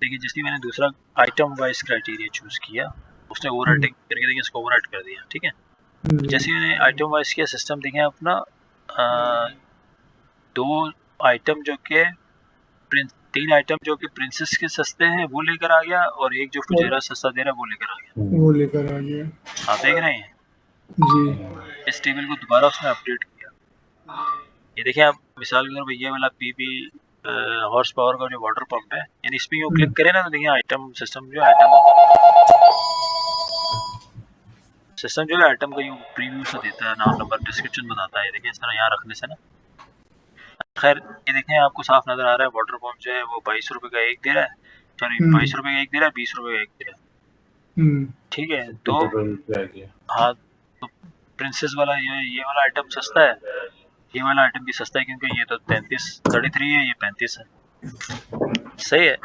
देखिए जैसे मैंने दूसरा आइटम वाइज क्राइटेरिया चूज किया, उसने ओवरराइटिंग करके देखिए इसको ओवरराइट कर दिया। ठीक है, जैसे मैंने आइटम वाइज किया सिस्टम देखें अपना दो आइटम जो कि तीन आइटम जो कि प्रिंसेस के सस्ते हैं वो लेकर आ गया, और एक जो फुजेरा सस्ता दे रहा है वो लेकर आ गया। आप देख रहे हैं जी। इस टेबल को दोबारा उसने अपडेट किया। ये देखिए आप मिसाल के तौर पर ये वाला पीबी हॉर्स पावर का जो वाटर पंप है, यानी इस पे क्लिक करें ना तो देखिए आइटम सिस्टम जो है आइटम का यूं प्रीव्यू सा देता है, नाम नंबर डिस्क्रिप्शन बताता है। ये देखिए इस तरह यहाँ रखने से ना, खैर ये देखें आपको साफ नजर आ रहा है वाटर पंप जो है वो 22 रुपए का एक दे रहा है, सॉरी 22 रुपए का एक दे रहा है, 20 रुपए का एक दे रहा है। ठीक है, तो हाँ तो प्रिंसेस वाला ये वाला आइटम सस्ता है, ये वाला आइटम भी सस्ता है क्योंकि ये तो 33 है, ये 35 है, सही है।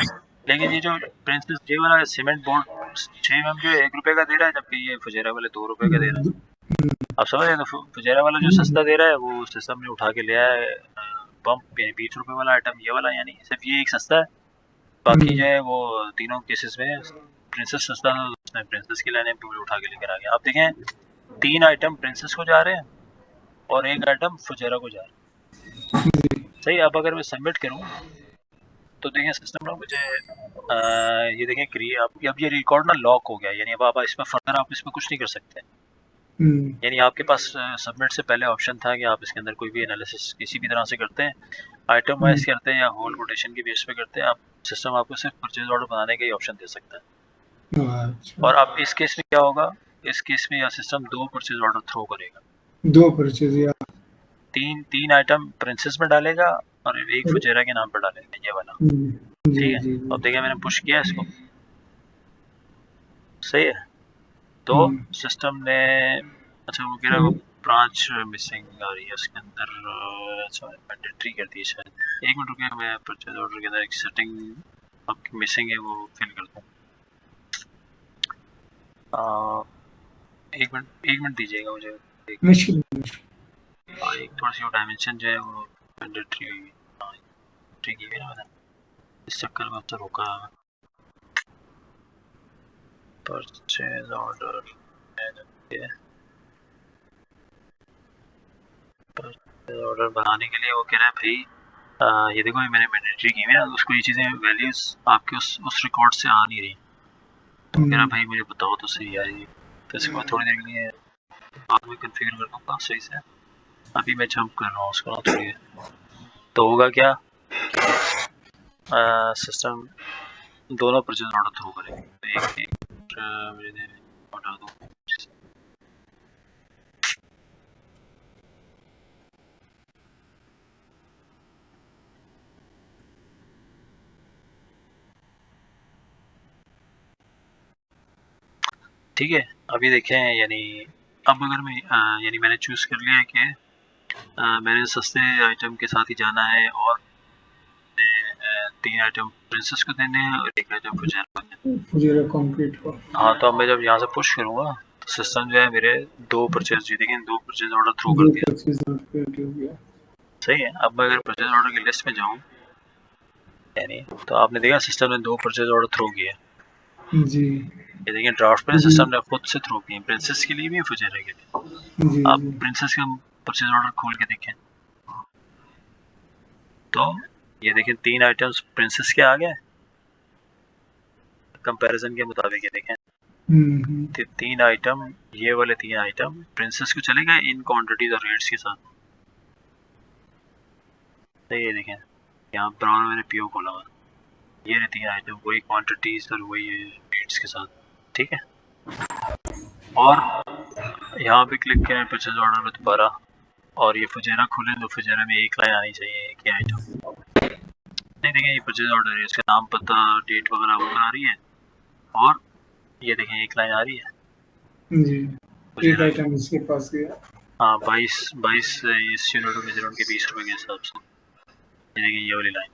लेकिन ये जो प्रिंसेस ये वाला सीमेंट बोर्ड 6 mm जो 1 रुपए का दे रहा है, जबकि ये फुजेरा वाले 2 रुपए का दे रहा है। आप समझ रहे हैं? तो फुजेरा वाला जो सस्ता दे रहा है वो सिस्टम ने उठा के लिया है पंप 20 रुपए वाला आइटम ये वाला, यानी सिर्फ ये एक सस्ता है, बाकी जो है वो तीनों केसेस में प्रिंसेस सस्ता था, उसने प्रिंसेस की लाइनें पूरी उठा के लेकर आ गया। आप देखें 3 आइटम प्रिंसेस को जा रहे हैं और एक आइटम फुजेरा को जा रहा है, सही। अब अगर मैं सबमिट करूं तो देखें सिस्टम ना मुझे ये देखें अब ये रिकॉर्ड ना लॉक हो गया, यानी अब आप इसमें फर्दर आप इसमें कुछ नहीं कर सकते। यानी आपके पास सबमिट से पहले ऑप्शन था कि आप इसके अंदर कोई भी एनालिसिस किसी भी तरह से करते हैं, आइटम वाइज करते हैं या होल कोटेशन की बेस पे करते हैं, आप सिस्टम आपको सिर्फ परचेज ऑर्डर बनाने का ही ऑप्शन दे सकता है। और अब इस केस में क्या होगा, इस केस में या सिस्टम 2 परचेज ऑर्डर थ्रो करेगा, 2 परचेज या तीन आइटम प्रिंसेस में डालेगा और एक फुजेरा के नाम पर डालेगा, ये वाला। ठीक है, अब देखिए मैंने पुश किया इसको, सही है। तो सिस्टम ने अच्छा वो कह रहा है ब्रांच मिसिंग आ रही है उसके अंदर, अच्छा मैंडेटरी कर दी शायद। एक मिनट रुकिए, मैं परचेज ऑर्डर के अंदर एक सेटिंग आपकी मिसिंग है वो फिल करता हूँ। एक मिनट दीजिएगा मुझे, एक थोड़ा सी वो डायमेंशन जो है वो मैंडेटरी हुई है, ठीक है ना, मैंने इस चक्कर में अब तक रोका है। परचेज ऑर्डर बनाने के लिए वो कह रहा है भाई ये देखो मैंने मैंडेटरी की है, उसको ये चीज़ें वैल्यूज आपके उस रिकॉर्ड से आ नहीं रही, तो कह रहा भाई मुझे बताओ तो सही यार। ये तो इसके बाद थोड़ी देर के लिए बाद में कन्फिगर कर दूँगा सही से, अभी मैं जंप कर रहा हूँ उसको ना थोड़ी देर। तो होगा क्या, सिस्टम दोनों परचेज ऑर्डर थ्रो करेगा, एक ऑर्डर दो। ठीक है, अभी देखें यानी अब अगर मैं यानी मैंने चूज कर लिया है कि मैंने सस्ते आइटम के साथ ही जाना है, और 3 आइटम प्रिंसेस को देने हैं और एक आइटम फुजेरा कंक्रीट को। हाँ, तो अब मैं जब यहाँ से पुश करूँगा तो सिस्टम जो है मेरे 2 परचेज देखें 2 परचेज ऑर्डर थ्रू कर दिया, सही है। अब मैं अगर परचेज ऑर्डर की लिस्ट में जाऊँ यानी, तो आपने देखा सिस्टम ने 2 परचेज ऑर्डर थ्रू किए, जी ये देखिए ड्राफ्ट में सिस्टम ने खुद से थ्रो किए, प्रिंसेस के लिए भी फुजेरा के लिए। जी आप प्रिंसेस का परचेज ऑर्डर खोल के देखें तो ये देखिए 3 आइटम्स प्रिंसेस के आ गए कंपैरिजन के मुताबिक। ये देखें 3 आइटम, ये वाले 3 आइटम प्रिंसेस को चले गए इन क्वांटिटीज और रेट्स के साथ। तो ये देखें यहाँ ब्राउन मैंने पीओ खोला हुआ, ये रहे 3 आइटम, वही क्वांटिटीज और वही रेट्स के साथ, ठीक है। और यहाँ पे क्लिक करें परचेज ऑर्डर में दोबारा, और ये फुजेरा खोलें तो फुजेरा में एक लाइन आनी चाहिए, एक ही आइटम। नहीं देखें ये परचेज ऑर्डर है, इसका नाम, पता, डेट वगैरह ऊपर आ रही है, और ये देखें एक लाइन आ रही है जी, एक आइटम इसके पास गया। हाँ 22 इस यूनिट मेजरमेंट के 20 रुपए के हिसाब से। ये देखिए ये वाली लाइन।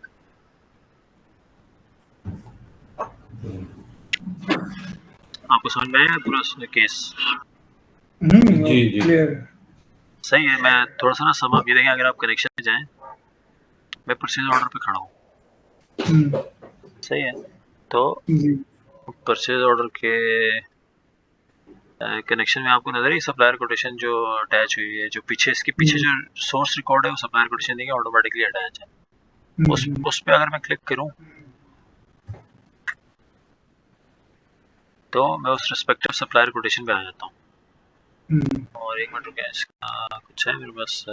आपको समझ में आया पूरा केस? जी जी क्लियर। सही है। मैं थोड़ा सा ना सम आप ये देखें, अगर आप कनेक्शन में जाएं, मैं परचेज ऑर्डर पे खड़ा हूँ, सही है। तो परचेज ऑर्डर के कनेक्शन में आपको नजर है सप्लायर कोटेशन जो अटैच हुई है, जो पीछे इसके पीछे जो सोर्स रिकॉर्ड है वो सप्लायर कोटेशन देखिए ऑटोमेटिकली अटैच है। उस पे अगर मैं क्लिक करूं तो मैं उस रिस्पेक्टिव सप्लायर कोटेशन पे आ जाता हूँ। और एक मिनट रुकिए, इसका कुछ है मेरे पास,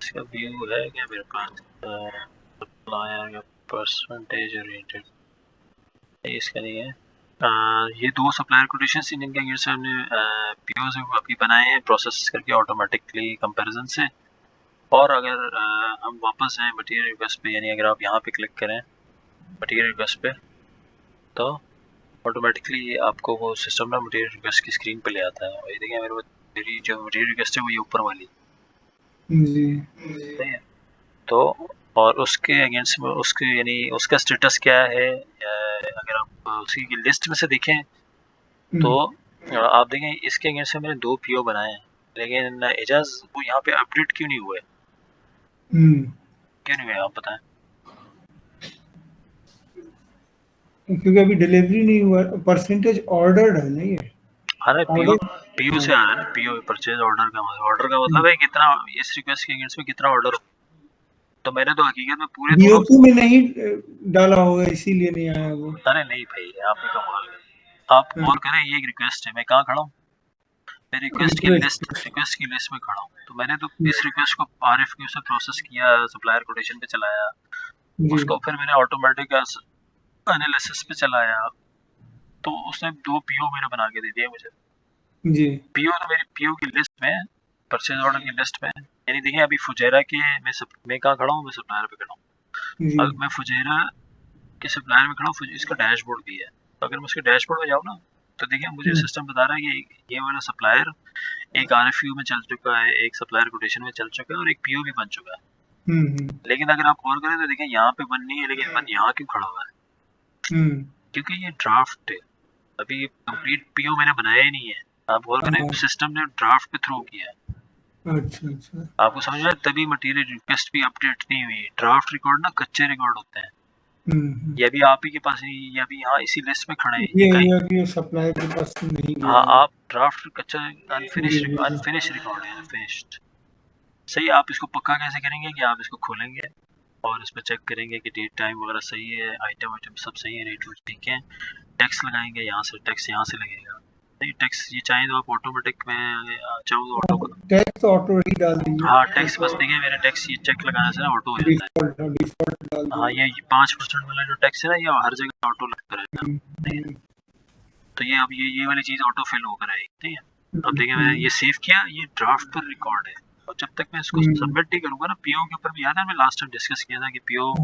इसका व्यू है क्या मेरे पास, सप्लायर का परसेंटेज ओरिएंटेड, इसका नहीं है। ये 2 सप्लायर कोटेशंस इनके अगेंस्ट से हमने पीओ अभी बनाए हैं प्रोसेस करके ऑटोमेटिकली कंपैरिजन से। और अगर हम वापस आए मटेरियल रिक्वेस्ट पे, यानी अगर आप यहाँ पे क्लिक करें मटेरियल रिक्वेस्ट पे, तो ऑटोमेटिकली आपको वो सिस्टम ना मटेरियल रिक्वेस्ट की स्क्रीन पे ले आता है। ये देखिए मेरी जो मटेरियल रिक्वेस्ट है वो ये ऊपर वाली जी, सही है। तो और उसके अगेंस्ट में उसके यानी उसका स्टेटस क्या है, अगर आप उसकी लिस्ट में से देखें तो आप देखें इसके अगेंस्ट से मैंने 2 पीओ बनाए हैं, लेकिन एजाज वो यहाँ पे अपडेट क्यों नहीं हुए? क्यों नहीं हुए आप बताएं? क्योंकि अभी डिलीवरी नहीं हुआ, परसेंटेज ऑर्डर्ड है नहीं है। अरे पीओ से आ रहा है ना, पीओ परचेज ऑर्डर का मतलब है कितना इस रिक्वेस्ट के अगेंस्ट में कितना ऑर्डर। तो मैंने तो हकीकत में पूरे दोनों बीओपी में नहीं डाला होगा इसीलिए नहीं आया वो। अरे नहीं भाई आपने कमाल कर, आप गौर करें ये एक रिक्वेस्ट है, मैं कहाँ खड़ा हूँ, मैं रिक्वेस्ट की लिस्ट में खड़ा हूँ। तो मैंने तो इस रिक्वेस्ट को आरएफक्यू से प्रोसेस किया, सप्लायर कोटेशन पे चलाया, उसको फिर मैंने ऑटोमेटिक एनालिसिस पे चलाया, तो उसने 2 पीओ मेरे बना के दे दिया मुझे। जी, पीओ तो मेरी पीओ की लिस्ट में, परचेज ऑर्डर की लिस्ट में, यानी देखिए अभी फुजेरा के मैं कहाँ खड़ा हूँ, मैं सप्लायर पे खड़ा हूँ। अगर मैं फुजेरा के सप्लायर में खड़ा हूँ, इसका डैशबोर्ड भी है, तो अगर मैं उसके डैशबोर्ड में जाऊँ ना तो देखिए मुझे सिस्टम बता रहा है कि ये वाला सप्लायर एक आरएफक्यू में चल चुका है, एक सप्लायर कोटेशन में चल चुका है, और एक पीओ भी बन चुका है। लेकिन अगर आप गौर करें तो देखिए यहाँ पे 1 नहीं है, लेकिन 1 यहाँ क्यों खड़ा हुआ है? क्योंकि ये ड्राफ्ट है, अभी कंप्लीट पीओ मैंने बनाया ही नहीं है। आप गौर करें सिस्टम ने ड्राफ्ट पे थ्रो किया है। अच्छा आपको समझ में, तभी मटेरियल रिक्वेस्ट भी अपडेट नहीं हुई। ड्राफ्ट रिकॉर्ड ना कच्चे रिकॉर्ड होते हैं, ये भी आप ही के पास नहीं, ये अभी यहाँ इसी लिस्ट में खड़े हैं ये सप्लाई के पास नहीं गया। हाँ आप ड्राफ्ट कच्चा अनफिनिश रिकॉर्ड है, अनफिनिश्ड। सही, आप इसको पक्का कैसे करेंगे कि आप इसको खोलेंगे और इस पर चेक करेंगे कि डेट टाइम वगैरह सही है, आइटम सब सही है, रेट ठीक है, टैक्स लगाएंगे, यहाँ से टैक्स यहाँ से लगेगा। नहीं टैक्स ये चाहे तो आप ऑटोमेटिक में चाहो तो ऑटो टैक्स तो ऑटो ही डाल दीजिए। हाँ टैक्स बस देखिए मेरा टैक्स ये चेक लगाने से ना ऑटो हो जाता है। डिफॉल्ट डाल हाँ ये 5% वाला जो टैक्स है ना ये हर जगह ऑटो लगता रहता है। तो ये अब ये वाली चीज़ ऑटो फिल होकर आएगी, ठीक है। अब देखिए मैंने ये सेव किया, ये ड्राफ्ट पर रिकॉर्ड है, और जब तक मैं इसको सबमिट नहीं करूँगा ना, पीओ के ऊपर भी याद है मैं लास्ट टाइम डिस्कस किया था कि पीओ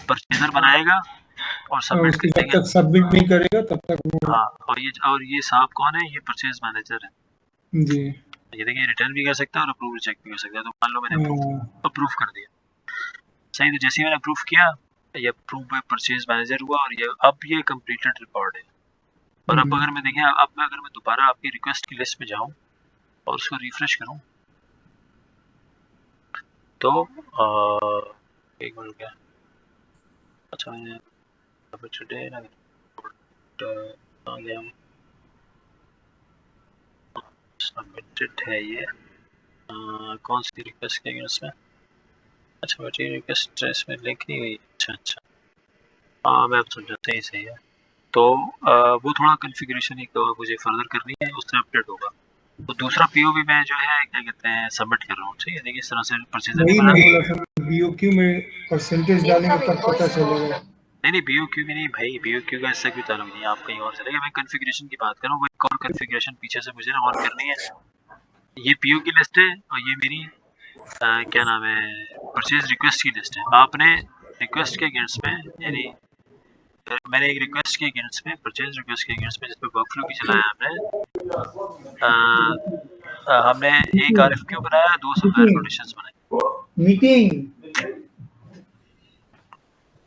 परचेजर बनाएगा और सबमिट कर देगा, जब तक सबमिट नहीं करेगा तब तक वो। हाँ और ये साहब कौन है, ये परचेज मैनेजर है जी। ये देखिए रिटर्न भी कर सकता है और अप्रूव रिजेक्ट भी कर सकता है। तो मान लो मैंने अप्रूव कर दिया, सही, तो जैसे ही मैंने अप्रूव किया ये अप्रूव बाय परचेज मैनेजर हुआ, और ये अब ये कंप्लीटेड रिकॉर्ड है। और अब अगर मैं देखें, अब मैं अगर मैं दोबारा आपकी रिक्वेस्ट की लिस्ट में जाऊं और उसको रिफ्रेश करूं तो एक मिनट क्या, अच्छा मैंने टुडे ना आ गया सबमिटेड है ये। कौन सी रिक्वेस्ट के अगेंस्ट में? अच्छा मटेरियल रिक्वेस्ट इसमें लिंक नहीं हुई। अच्छा अच्छा हाँ मैं अब समझा, सही सही है। तो वो थोड़ा कन्फिग्रेशन एक मुझे फर्दर करनी है, उससे अपडेट होगा। तो दूसरा पीओवी मैं जो है क्या कहते हैं सबमिट कर रहा हूँ। ठीक है, देखिए इस तरह से परचेजर वही नहीं मैं बना। बोला था, बीओक्यू में परसेंटेज डालेंगे तब पता चलेगा। नहीं बीओक्यू में नहीं भाई, बीओक्यू का इससे कोई ताल्लुक नहीं है, आप कहीं और चलेगा। मैं कन्फिग्रेशन की बात कर रहा हूँ, वो एक और कन्फिग्रेशन पीछे से मुझे ना ऑन करनी है। ये पीओ की लिस्ट है और ये मेरी क्या नाम है परचेज रिक्वेस्ट की लिस्ट है। आपने रिक्वेस्ट के अगेंस्ट में यानी मैंने एक रिक्वेस्ट के अगेंस्ट में परचेज रिक्वेस्ट के अगेंस्ट में जिस पे वर्कफ्लो भी चलाया हमने एक आरएफक्यू बनाया, 2 सप्लायर कोटेशंस बनाए। मीटिंग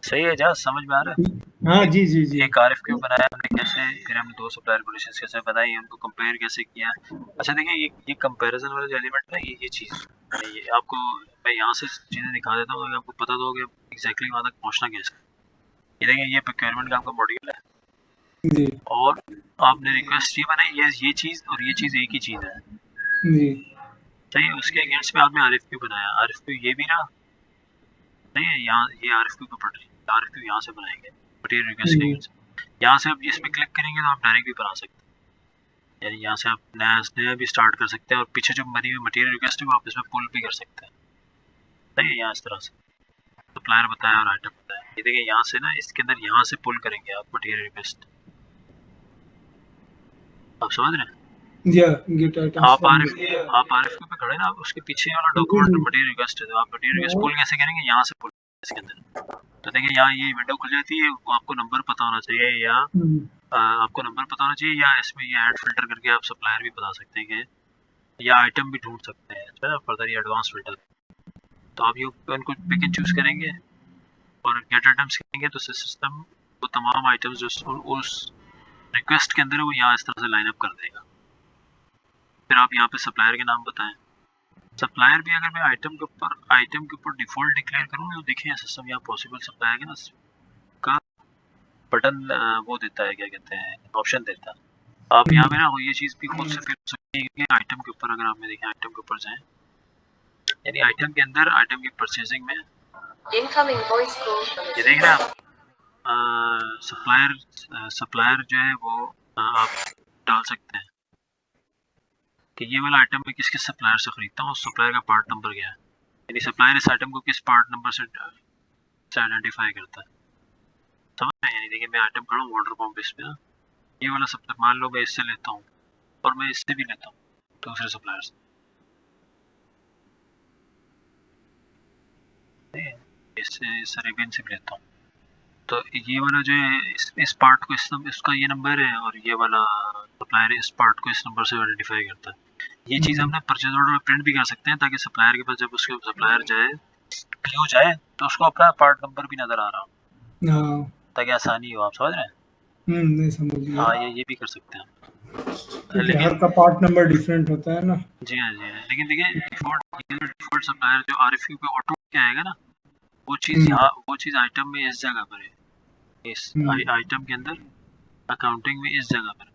सही है जहाँ समझ में आ रहा है? हाँ जी जी जी। एक आरएफक्यू बनाया हमने कैसे, फिर हमने 2 सप्लायर कोटेशंस कैसे बनाई, उनको कंपेयर कैसे किया। अच्छा देखिए ये कंपैरिजन वाला जो एलिमेंट है ये चीज़ ये आपको मैं यहाँ से चीज़ें दिखा देता हूँ, आपको पता तो होगा एग्जैक्टली वहाँ तक पहुँचना कैसे। ये देखिए ये प्रोक्योरमेंट का आपका मॉड्यूल है जी और आपने रिक्वेस्ट ये बनाई, ये चीज़ और ये चीज़ एक ही चीज़ है जी। सही है। उसके अगेंस्ट में आपने आरएफक्यू बनाया, आरएफक्यू ये भी रहा नहीं है, यहाँ ये आरएफक्यू का पड़ रही है, आरएफक्यू यहाँ से बनाएंगे मटेरियल रिक्वेस्ट के अगेंस्ट। यहाँ से आप इसमें क्लिक करेंगे तो आप डायरेक्ट भी बना सकते हैं, यानी यहाँ से आप नया भी स्टार्ट कर सकते हैं और पीछे जो बनी हुई मटेरियल रिक्वेस्ट है वो आप इसमें पुल भी कर सकते हैं। सही है, यहाँ इस तरह से सप्लायर बताया और आइटम बताया। ये देखिए यहाँ से ना इसके अंदर यहाँ से पुल करेंगे आप मटेरियल रिक्वेस्ट, आप समझ रहे हैं? गेट आइटम आप आरएफक्यू पे खड़े ना, आप उसके पीछे वाला डॉक्यूमेंट मटेरियल रिक्वेस्ट है, तो आप मटेरियल रिक्वेस्ट पुल कैसे करेंगे? यहाँ से पुल इसके अंदर। तो देखिए यहाँ ये विंडो खुल जाती है, आपको नंबर पता होना चाहिए या आपको नंबर पता होना चाहिए, या इसमें ये ऐड फिल्टर करके आप सप्लायर भी बता सकते हैं कि या आइटम भी ढूंढ सकते हैं फर्दर, ये एडवांस फिल्टर। तो आप ये उनको पिक एंड चूज करेंगे और गेट आइटम्स करेंगे तो सिस्टम वो तमाम आइटम्स जो उस रिक्वेस्ट के अंदर है वो यहाँ इस तरह से लाइन अप कर देगा। फिर आप यहाँ पे सप्लायर के नाम बताएं। सप्लायर भी अगर मैं आइटम के ऊपर डिफॉल्ट डिक्लेयर करूँ तो देखिए सिस्टम यहाँ पॉसिबल सप्लायर के ना का बटन वो देता है, क्या कहते हैं ऑप्शन देता है। आप यहाँ पे ना ये चीज़ भी खुद से फिर सकते हैं कि आइटम के ऊपर अगर आपने देखें आइटम के ऊपर जाएं, यानी आइटम के अंदर आइटम की परचेजिंग में ये देख रहे हैं आप सप्लायर जो है वो आप डाल सकते हैं कि ये वाला आइटम मैं किस किस सप्लायर से खरीदता हूँ, उस सप्लायर का पार्ट नंबर क्या है, यानी सप्लायर इस आइटम को किस पार्ट नंबर से आइडेंटिफाई करता है। समझ रहे हैं? यानी देखिए मैं आइटम खड़ा हूँ वाटर पंप इस पे ना, ये वाला सप्लायर मान लो मैं इससे लेता हूँ और मैं इससे भी लेता हूँ दूसरे सप्लायर से, इस रेबियन से भी लेता हूँ। तो ये वाला जो है इस पार्ट को इसका ये नंबर है और ये वाला सप्लायर इस पार्ट को इस नंबर से आइडेंटिफाई करता है। ये चीज़ हमने परचेज ऑर्डर में प्रिंट भी कर सकते हैं ताकि सप्लायर के पास जब उसके सप्लायर जाए पीओ जाए तो उसको अपना पार्ट नंबर भी नज़र आ रहा हो ताकि आसानी हो। आप समझ रहे हैं? नहीं समझ गया। हाँ ये भी कर सकते हैं क्योंकि हर का पार्ट नंबर डिफरेंट होता है ना। जी हाँ जी हाँ, लेकिन देखिए डिफॉल्ट सप्लायर जो आरएफक्यू पे ऑटो क्या आएगा ना वो चीज़ यहाँ वो चीज़ आइटम में इस जगह पर है, इस आइटम के अंदर अकाउंटिंग में इस जगह पर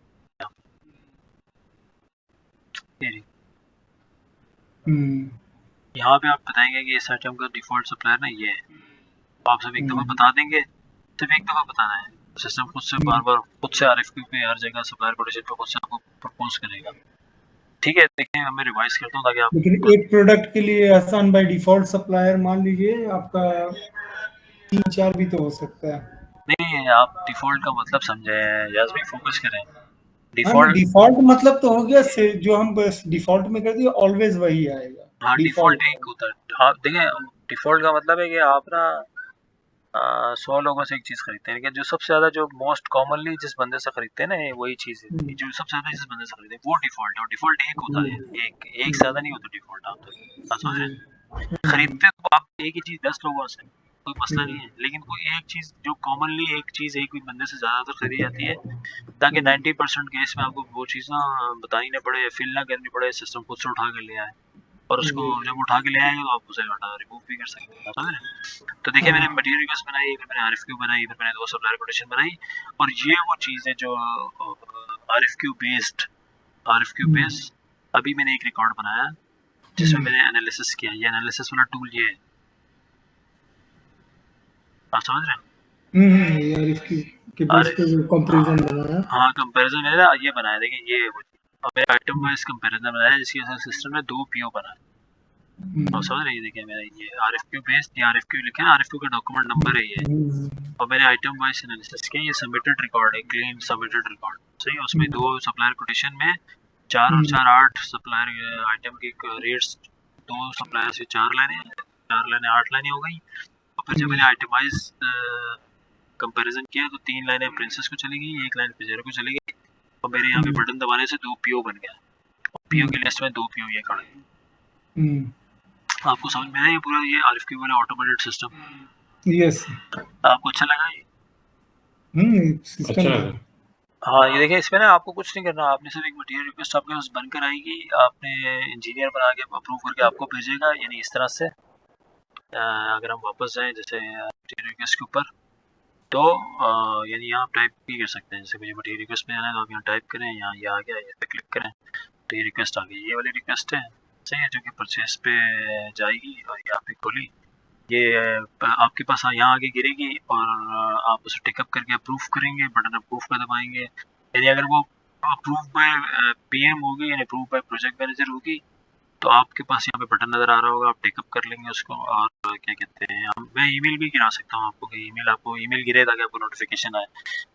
यहाँ पे आप बताएंगे कि इस आइटम का डिफॉल्ट सप्लायर ना ये है, तो आप सब एक दफ़ा बता देंगे, सिर्फ एक दफ़ा बताना है, सिस्टम खुद से बार बार खुद से आरएफक्यू पे हर जगह सप्लायर कोटेशन पे खुद से आपको प्रपोज करेगा। ठीक है देखिए मैं रिवाइज करता हूँ ताकि आप, लेकिन एक प्रोडक्ट के लिए आसान बाय डिफॉल्ट सप्लायर मान लीजिए आपका 3-4 भी तो हो सकता है। नहीं आप डिफॉल्ट का मतलब समझे यास्मीन, फोकस करें। डिफॉल्ट मतलब तो हो गया जो हम बस डिफॉल्ट में कर दिए ऑलवेज वही आएगा। हाँ डिफॉल्ट एक होता है। हाँ देखिए डिफॉल्ट का मतलब है कि आप ना 100 लोगों से एक चीज़ खरीदते हैं, लेकिन जो सबसे ज़्यादा जो मोस्ट कॉमनली जिस बंदे से खरीदते हैं ना वही चीज़ है जो सबसे ज़्यादा जिस बंदे से खरीदते हैं वो डिफॉल्ट है। और डिफॉल्ट एक होता है, एक से ज़्यादा नहीं होता डिफॉल्ट। आप समझ रहे हैं? खरीदते तो आप एक ही चीज़ 10 लोगों से कोई मसला नहीं है, लेकिन कोई एक चीज़ जो कॉमनली एक चीज़ एक भी बंदे से ज़्यादातर खरीदी जाती है ताकि 90% केस में आपको वो चीज़ ना बतानी ना पड़े, फिल ना करनी पड़े, सिस्टम खुद से उठा कर ले आए। और उसको जब उठा के ले आएंगे तो आप उसे रिमूव भी कर सकते हैं, समझ रहे? तो देखिए मैंने मटेरियल रिक्वेस्ट बनाई, फिर मैंने RFQ बनाई, फिर मैंने 2 सप्लायर कोटेशन बनाई, और ये वो चीज़ है जो RFQ बेस्ड अभी मैंने एक रिकॉर्ड बनाया जिसमें मैंने एनालिसिस किया। ये एनालिसिस वाला टूल ये है, आप समझ रहे हैं? ये RFQ के बेस पे कंपैरिजन बनाया। हाँ, कंपैरिजन मैंने ना ये बनाया, देखिए ये है वो चीज़। अब मैंने आइटम वाइज कंपैरिजन बनाया जिसकी वजह से सिस्टम में 2 PO बना है। आप समझ रहे हैं? देखिए मैंने ये RFQ बेस्ड, ये RFQ लिखा है, RFQ का डॉक्यूमेंट नंबर है ये, और मैंने आइटम वाइज एनालिसिस किया। ये सबमिटेड रिकॉर्ड है, क्लीन सबमिटेड रिकॉर्ड, सही है। उसमें 2 सप्लायर कोटेशन में 4 और 4 8 सप्लायर आइटम की रेट्स, 2 सप्लायर से 4 लाइनें 8 लाइनें हो गई। और फिर जब मैंने आइटमाइज कंपैरिजन किया तो 3 लाइनें प्रिंसेस को चली गई, 1 लाइन फिजेरो को चली गई, और मेरे यहाँ पे बटन दबाने से 2 PO बन गया। PO की लिस्ट में 2 PO ये खड़े। आपको समझ में आया ये पूरा ये RFQ वाला ऑटोमेटेड सिस्टम? यस। आपको अच्छा लगा ये? सिस्टम हाँ, ये देखिए इसमें ना आपको कुछ नहीं करना, आपने सिर्फ एक मटेरियल रिक्वेस्ट आपके पास बनकर आएगी, आपने इंजीनियर बना के अप्रूव करके आपको भेजेगा, यानी इस तरह से। अगर हम वापस जाएं जैसे मटेरियल रिक्वेस्ट के ऊपर, तो यानी यहाँ आप टाइप भी कर सकते हैं, जैसे मुझे मटेरियल रिक्वेस्ट में जाना है तो आप यहाँ टाइप करें, यहाँ ये आ गया, इस पर क्लिक करें तो ये रिक्वेस्ट आ गई। ये वाली रिक्वेस्ट है, सही है, जो कि परचेस पे जाएगी और यहाँ पे खोली, ये आपके पास यहाँ आगे गिरेगी और आप उसे टेकअप करके अप्रूव करेंगे, बटन अप्रूव का दबाएंगे। यानी अगर वो अप्रूव बाय PM होगी, यानी अप्रूव बाय प्रोजेक्ट मैनेजर होगी, तो आपके पास यहाँ पे बटन नज़र आ रहा होगा, आप टेकअप कर लेंगे उसको। और क्या कहते हैं, मैं ईमेल भी गिरा सकता हूँ आपको, कि ईमेल गिरे ताकि आपको नोटिफिकेशन आए,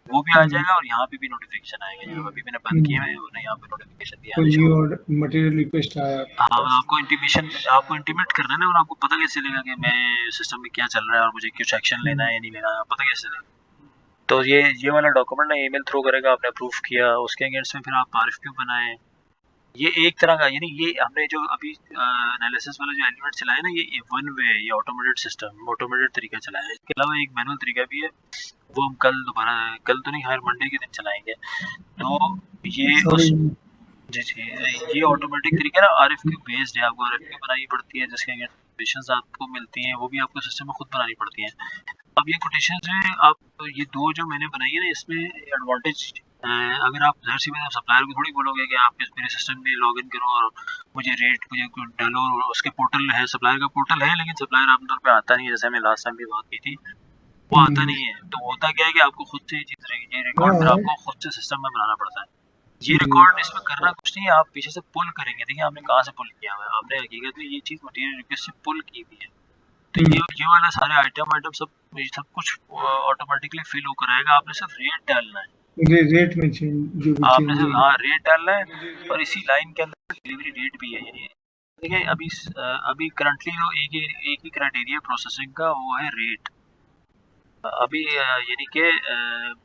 वो भी आ जाएगा, और यहाँ पे भी नोटिफिकेशन आएगा। जो अभी मैंने बंद किया है और यहाँ पे नोटिफिकेशन भी आने शुरू। मटेरियल रिक्वेस्ट आया। हाँ, आपको इंटीमेट करना है ना, और आपको पता कैसे चलेगा कि मैं सिस्टम में क्या चल रहा है और मुझे कुछ एक्शन लेना है या नहीं लेना है, पता कैसे चलेगा? तो ये वाला डॉक्यूमेंट ना ईमेल थ्रू करेगा, आपने अप्रूव किया, उसके अगेंस्ट में फिर आप RFQ बनाए। ये एक तरह का, यानी ये हमने जो अभी एनालिसिस वाला जो एलिमेंट चलाया ना, ये वन वे, ये ऑटोमेटेड सिस्टम, ऑटोमेटेड तरीका चलाया है। इसके अलावा एक मैनुअल तरीका भी है, वो हम कल तो नहीं, हर मंडे के दिन चलाएंगे। तो ये जी ये ऑटोमेटिक तरीका ना RFQ बेस्ड है। आपको RFQ बनानी पड़ती है, जिसके अगेंस्ट कोटेशंस आपको मिलती हैं, वो भी आपको सिस्टम में खुद बनानी पड़ती हैं। अब ये कोटेशंस हैं, आप ये 2 जो मैंने बनाई है ना, इसमें एडवांटेज, अगर आप ज़ाहिर सी बात है, सप्लायर को थोड़ी बोलोगे कि आप मेरे सिस्टम में लॉगिन करो और मुझे डालो, उसके पोर्टल है, सप्लायर का पोर्टल है, लेकिन सप्लायर आमतौर पे आता नहीं है, जैसे हमने लास्ट टाइम भी बात की थी, वो आता नहीं है। तो होता क्या है कि आपको खुद से ये रिकॉर्ड फिर आपको खुद से सिस्टम में बनाना पड़ता है। ये रिकॉर्ड इसमें करना कुछ नहीं है, आप पीछे से पुल करेंगे। देखिए आपने कहाँ से पुल किया हुआ है, आपने हकीकत में ये चीज़ मटेरियल रिक्वेस्ट से पुल की हुई है। तो ये वाला सारे आइटम सब कुछ ऑटोमेटिकली फिल होकर आएगा, आपने सिर्फ रेट डालना है, रेट में चेंज जो भी आपने सिर्फ रेट डालना है, और इसी लाइन के अंदर डिलीवरी डेट भी है। यानी देखिए अभी करंटली जो एक ही क्राइटेरिया प्रोसेसिंग का, वो है रेट। अभी यानी कि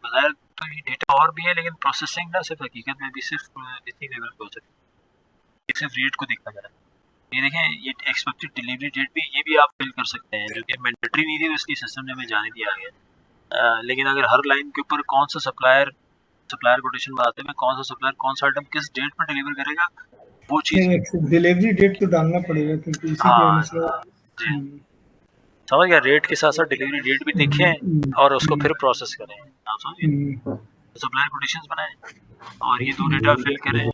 बगैर तो ये डेटा और भी है, लेकिन प्रोसेसिंग ना सिर्फ हकीकत में भी सिर्फ इसी लेवल पे हो सकती है, सिर्फ रेट को देखा जा रहा है। ये देखें, ये एक्सपेक्टेड डिलीवरी डेट भी, ये भी आप फिल कर सकते हैं, जो कि मैंडेटरी नहीं थी, इसलिए सिस्टम ने हमें जाने दिया गया। लेकिन अगर हर लाइन के ऊपर कौन सा सप्लायर कोटेशन बनाते हैं, कौन सा सप्लायर कौन सा आइटम किस डेट पर डिलीवर करेगा, वो चीज़ डिलीवरी डेट तो डालना पड़ेगा, क्योंकि इसी के अनुसार समझ गया। रेट के साथ साथ डिलीवरी डेट भी देखें और उसको फिर प्रोसेस करें, आप समझिए। सप्लायर कोटेशंस बनाएं और ये 2 डेटा फिल करें,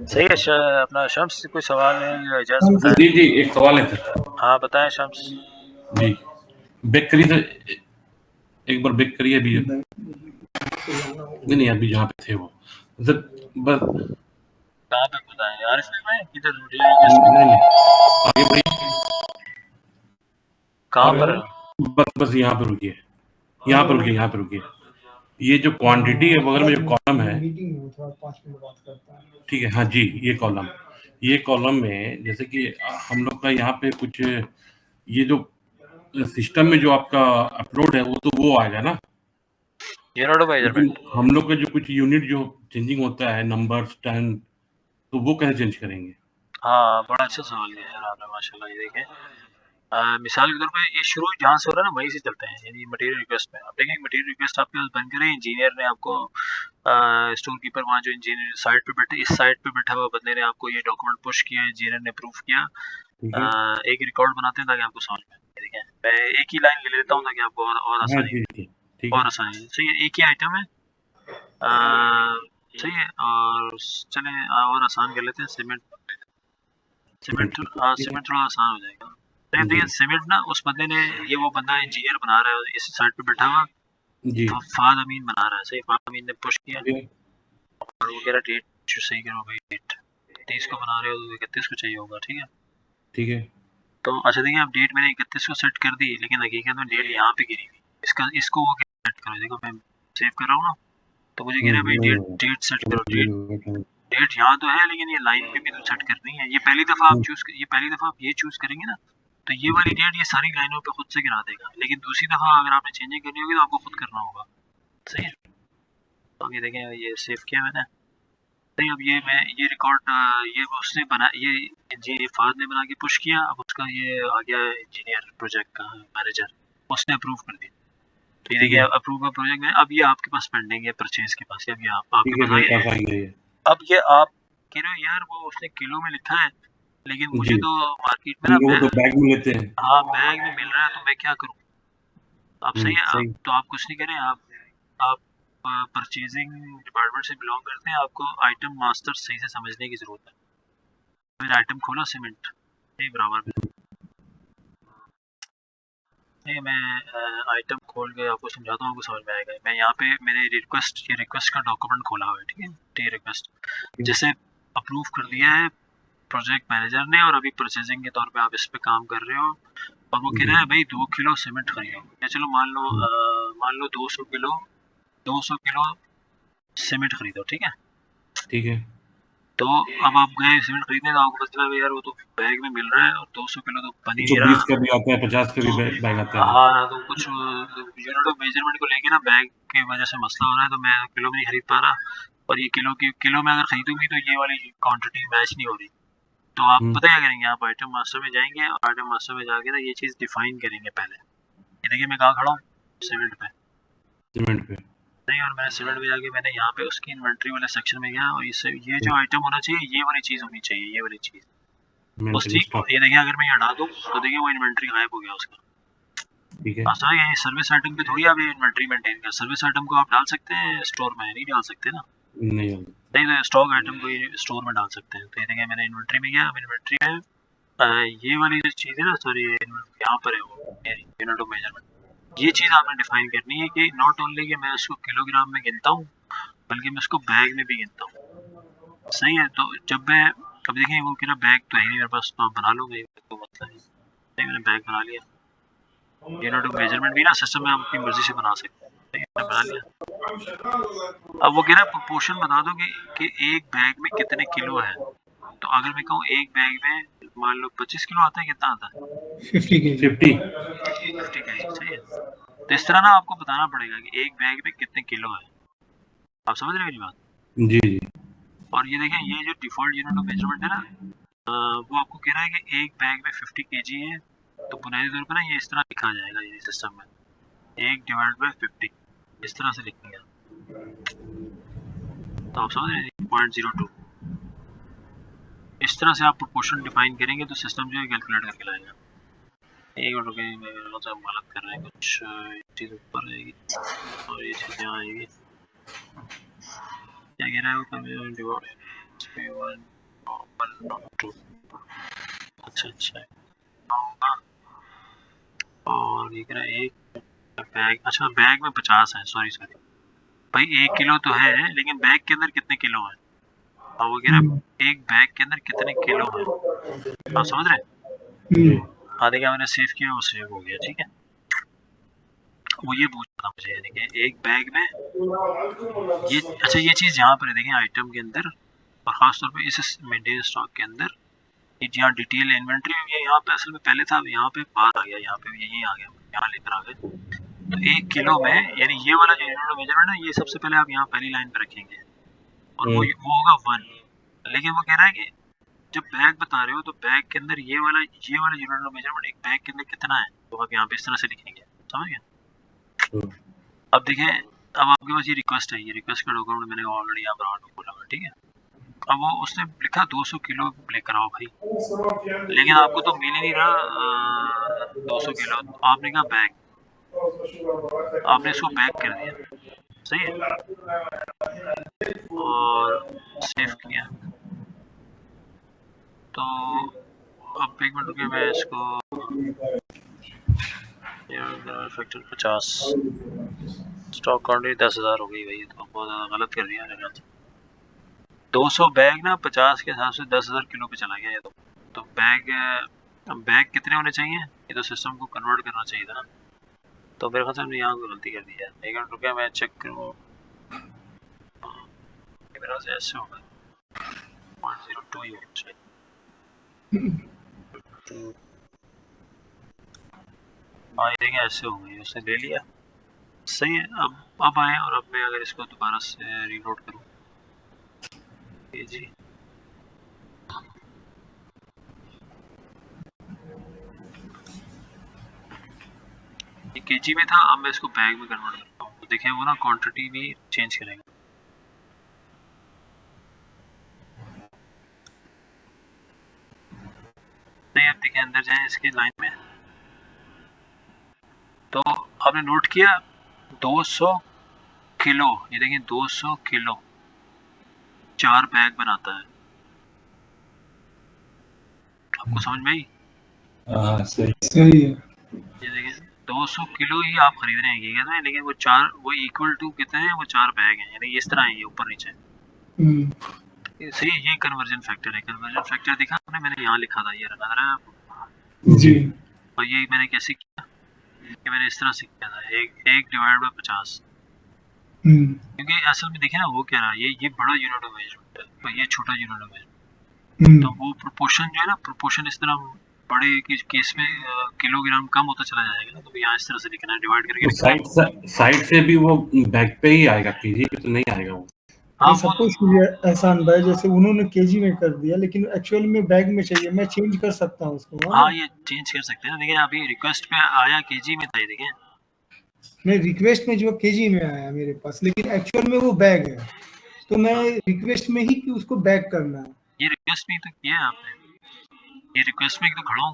सही है। अपना शम्स, कोई सवाल है? जी एक सवाल है सर। हाँ बताएं शम्स जी। बैक करिए सर, एक बार बैक करिए अभी। नहीं अभी जहाँ पे थे वो सर, बस कहाँ पे बताएं यार, इसमें किधर नहीं आगे बढ़िए, कहाँ पर? बस यहाँ पे रुकिए, यहाँ पे रुकिए। ये जो क्वांटिटी है बगल में जो कॉलम है, ठीक है, हाँ जी, ये कॉलम में जैसे कि हम लोग का यहाँ पे कुछ ये जो सिस्टम में जो आपका अपलोड है, वो तो वो आएगा ना, यूनिट ऑफ मेजरमेंट। हम लोग का जो कुछ यूनिट जो चेंजिंग होता है, नंबर्स, टाइम, तो वो कैसे चेंज करेंगे? हाँ, बड़ा अच्छा सवाल किया यार आपने, माशाल्लाह। ये देखें, मिसाल के तौर पे ये शुरू जहाँ से हो रहा है ना वहीं से चलते हैं, यानी मटेरियल रिक्वेस्ट में आप देखेंगे मटेरियल रिक्वेस्ट आपके पास बन करे, इंजीनियर ने आपको स्टोर कीपर वहाँ जो इंजीनियर साइट पे बैठे, इस साइट पे बैठा हुआ बंदे ने आपको ये डॉक्यूमेंट पुश किया, इंजीनियर ने अप्रूव किया, ठीक है। एक रिकॉर्ड बनाते हैं ताकि आपको समझ में आए। ठीक है, मैं एक ही लाइन ले लेता हूँ ताकि आपको और हाँ आसानी जी जी, ठीक है। और आसानी सही है, एक ही आइटम है, सही है। और चले और आसान कर लेते हैं, सीमेंट सीमेंट हाँ सीमेंट थोड़ा आसान हो जाएगा। तो देखिए सीमेंट ना उस बंदे ने, ये वो बंदा इंजीनियर बना रहा है इस साइड पे बैठा हुआ, जी फाद अमीन बना रहा है, सही, फाद अमीन ने पुश किया जी, और वो कह रहा डेट सही करो भाई, डेट 30 को बना रहे हो तो 31 को चाहिए होगा। ठीक है, ठीक है। तो अच्छा देखिए अब डेट मैंने 31 को सेट कर दी, लेकिन हकीकत में डेट यहाँ पे गिरी हुई, इसका इसको वो सेट करो, देखो मैं सेव कर रहा हूँ ना, तो मुझे गिरा भाई डेट सेट करो, डेट यहाँ तो है लेकिन ये लाइन पे भी तो सेट करनी है। ये पहली दफ़ा आप ये चूज करेंगे ना, तो ये वाली डेट ये सारी लाइनों पे खुद से गिरा देगा, लेकिन दूसरी दफ़ा अगर आपने चेंजिंग करनी होगी तो आपको खुद करना होगा। सही है, तो अब ये देखें, ये सेव किया मैंने। सही, अब ये मैं ये रिकॉर्ड ये उसने बना, ये फाद ने बना के पुश किया, अब उसका ये आ गया इंजीनियर प्रोजेक्ट का मैनेजर, उसने अप्रूव कर दिया। तो ये देखिए अप्रूव प्रोजेक्ट में, अब ये आपके पास पेंडिंग है परचेज के पास, अब ये आपके पास आई है। अब ये आप कह रहे हो यार वो उसने किलो में लिखा है, लेकिन मुझे तो मार्केट में ना तो बैग में लेते हैं। हाँ बैग में मिल रहा है, तो मैं क्या करूँ। आप सही है, सही। तो आप कुछ नहीं करें, आप परचेजिंग डिपार्टमेंट से बिलोंग करते हैं, आपको आइटम मास्टर सही से समझने की जरूरत है। मेरा आइटम खोला सीमेंट, सही बराबर में, नहीं मैं आइटम खोल के आपको समझाता हूँ, आपको समझ में आएगा। मैं यहाँ पे मैंने रिक्वेस्ट का डॉक्यूमेंट खोला हुआ है, ठीक है, टी रिक्वेस्ट जैसे अप्रूव कर दिया है प्रोजेक्ट मैनेजर ने, और अभी परचेजिंग के तौर पे आप इस पे काम कर रहे हो, और वो कह रहा है भाई 2 किलो सीमेंट खरीदो, या चलो मान लो 200 किलो सीमेंट खरीदो। ठीक है, ठीक है। तो अब आप गए सीमेंट खरीदने, तो आपको पता चला यार वो तो बैग में मिल रहा है और 200 किलो तो बन ही नहीं रहा। 20 का भी आता है, 50 का भी बैग आता है। हाँ, तो कुछ यूनिट ऑफ मेजरमेंट को लेके ना बैग की वजह से मसला हो रहा है, तो मैं किलो में नहीं खरीद पा रहा, और ये किलो में अगर खरीदूंगी तो ये वाली क्वांटिटी मैच नहीं हो रही। तो आप पता क्या करेंगे, आप आइटम मास्टर में जाएंगे और आइटम मास्टर में जाके ना ये चीज़ डिफाइन करेंगे पहले। ये देखिए मैं कहाँ खड़ा हूँ, सीमेंट पे। नहीं, और मैंने सीमेंट में जाके मैंने यहाँ पे उसकी इन्वेंट्री वाले सेक्शन में गया, और इससे ये जो आइटम होना चाहिए ये वाली चीज़ होनी चाहिए, ये वाली चीज़ बस। ठीक, ये देखिए अगर मैं ये हटा दूँ तो देखिए वो इन्वेंट्री गायब हो गया उसका। ठीक है। हाँ, ये सर्विस आइटम पे थोड़ी आप ये इन्वेंट्री मेंटेन कर, सर्विस आइटम को आप डाल सकते हैं स्टोर में, नहीं डाल सकते ना, नहीं तो स्टॉक आइटम को स्टोर में डाल सकते हैं। तो ये देखिए मैंने इन्वेंट्री में गया, अब इन्वेंट्री में ये वाली जो चीज़ है ना, सॉरी यहाँ पर है वो यूनिट ऑफ मेजरमेंट, ये चीज़ आपने डिफाइन करनी है कि नॉट ओनली कि मैं उसको किलोग्राम में गिनता हूँ, बल्कि मैं उसको बैग में भी गिनता हूँ। सही है, तो जब मैं अब देखिए वो कह बैग तो है नहीं मेरे पास, तो आप बना लो भाई, तो मतलब नहीं, मैंने बैग बना लिया। यूनिट ऑफ मेजरमेंट भी ना सिस्टम में आप अपनी मर्जी से बना सकते हैं, मैंने बना लिया। अब वो कह रहा है प्रोपोर्शन बता दो कि एक बैग में कितने किलो है। तो अगर मैं कहूँ एक बैग में मान लो 25 किलो आता है, कितना आता है 50 केजी, सही है। तो इस तरह ना आपको बताना पड़ेगा कि एक बैग में कितने किलो है। आप समझ रहे हो मेरी बात? जी। और ये देखें, ये जो डिफॉल्ट यूनिट ऑफ मेजरमेंट है ना, वो आपको कह रहा है कि एक बैग में 50 केजी है, तो बुनियादी तौर पर ना ये इस तरह लिखा जाएगा, ये सिस्टम में 1 डिवाइड बाय 50 इस तरह से लिखेंगे। तो आप समझ रहे हैं 0.02 इस तरह से आप प्रोपोर्शन डिफाइन करेंगे तो सिस्टम जो है कैलकुलेट करके लाएगा। एक मिनट रुकिए, मेरे से गलत कर रहे हैं, कुछ चीज़ ऊपर रहेगी और ये चीज़ यहाँ आएगी। क्या कह रहा है वो, अच्छा होगा। और ये कह रहा है एक बैग, अच्छा बैग में 50 है, सॉरी भाई 1 किलो तो है, लेकिन बैग के अंदर कितने किलो है, और वो कह रहा है एक बैग के अंदर कितने किलो है। आप समझ रहे? हाँ देखिए मैंने सेव किया, वो सेव हो गया। ठीक है, वो ये पूछना था मुझे, यानी कि एक बैग में ये, अच्छा ये चीज़ यहाँ पर है, देखें आइटम के अंदर और ख़ासतौर पे इस मेंटेन स्टॉक के अंदर ये जहाँ डिटेल इन्वेंट्री हुई है, यहाँ पे असल में पहले था, यहाँ पे बाहर आ गया, यहाँ पे यही आ गया, यहाँ लेकर आ गए। तो 1 किलो में यानी ये वाला जो यूनिट ऑफ मेजरमेंट है, ये सबसे पहले आप यहाँ पहली लाइन पे रखेंगे और वो होगा 1, लेकिन वो कह रहा है कि जब बैग बता रहे हो तो बैग के अंदर ये वाला यूनिट ऑफ मेजरमेंट एक बैग के अंदर कितना है तो आप यहाँ पे इस तरह से लिखेंगे, समझ गए। अब देखें, अब आपके पास ये रिक्वेस्ट है, ये रिक्वेस्ट का डॉक्यूमेंट मैंने ऑलरेडी यहाँ पर खोला हुआ, ठीक है। अब वो उसने लिखा 200 किलो लेकर आओ भाई, लेकिन आपको तो मिल ही नहीं रहा 200 किलो, तो आपने कहा बैग, आपने इसको बैग कर दिया, सही है, और सेव किया। तो अब एक मिनट रुकिए, मैं इसको फैक्टर 50 स्टॉक क्वांटिटी 10,000 हो गई भाई, तो बहुत गलत कर दिया है। 200 बैग ना 50 के हिसाब से 10,000 किलो पे चला गया ये तो बैग कितने होने चाहिए, ये तो सिस्टम को कन्वर्ट करना चाहिए था ना, तो मेरे ख्याल से हमने यहाँ गलती कर दी है। एक मिनट रुकिए, मैं चेक करूँ, मेरा से ऐसे होगा 0.02 ही होना चाहिए। हाँ ये देखिए ऐसे हो गई, उसने ले लिया, सही है। अब आए, और अब मैं अगर इसको दोबारा से रीलोड करूँ, ये जी ये केजी में था, अब मैं इसको बैग में कन्वर्ट करता हूँ, तो देखें वो ना क्वांटिटी भी चेंज करेगा। नहीं, अब देखें अंदर जाए इसके लाइन में, तो आपने नोट किया 200 किलो, ये देखें 200 किलो 4 बैग बनाता है, आपको समझ में आई? सही है। ये देखिए 200 किलो ही आप खरीद रहे हैं, ये कहते हैं, लेकिन वो इक्वल टू कितने हैं, वो 4 बैग हैं, यानी इस तरह है ये ऊपर नीचे। सही, ये कन्वर्जन फैक्टर है। कन्वर्जन फैक्टर दिखा आपने, मैंने यहाँ लिखा था, ये नजर है आपको जी। और ये मैंने कैसे किया, कि मैंने इस तरह से किया था, एक डिवाइड बाय 50, क्योंकि असल में देखे ना वो क्या रहा, ये बड़ा यूनिट ऑफ मेजरमेंट है और ये छोटा यूनिट ऑफ मेजरमेंट, तो वो प्रोपोर्शन जो है ना, प्रोपोर्शन इस तरह बड़े केस में किलोग्राम कम होता चला जाएगा, तो यहाँ इस तरह से लिखना है, डिवाइड करके साइड से भी वो बैग पे ही आएगा, केजी पे तो नहीं आएगा वो। हाँ, सपोज एहसान भाई जैसे उन्होंने केजी में कर दिया, लेकिन एक्चुअल में बैग में चाहिए, मैं चेंज कर सकता हूँ उसको। हाँ ये चेंज कर सकते हैं, देखिए अभी रिक्वेस्ट पे आया केजी में था, ये देखें नहीं, रिक्वेस्ट में जो केजी में आया मेरे पास, लेकिन एक्चुअल में वो बैग है, तो मैं रिक्वेस्ट में ही कि उसको बैग करना है। ये रिक्वेस्ट में तो किया है आपने, ये रिक्वेस्ट में तो खड़ा हूँ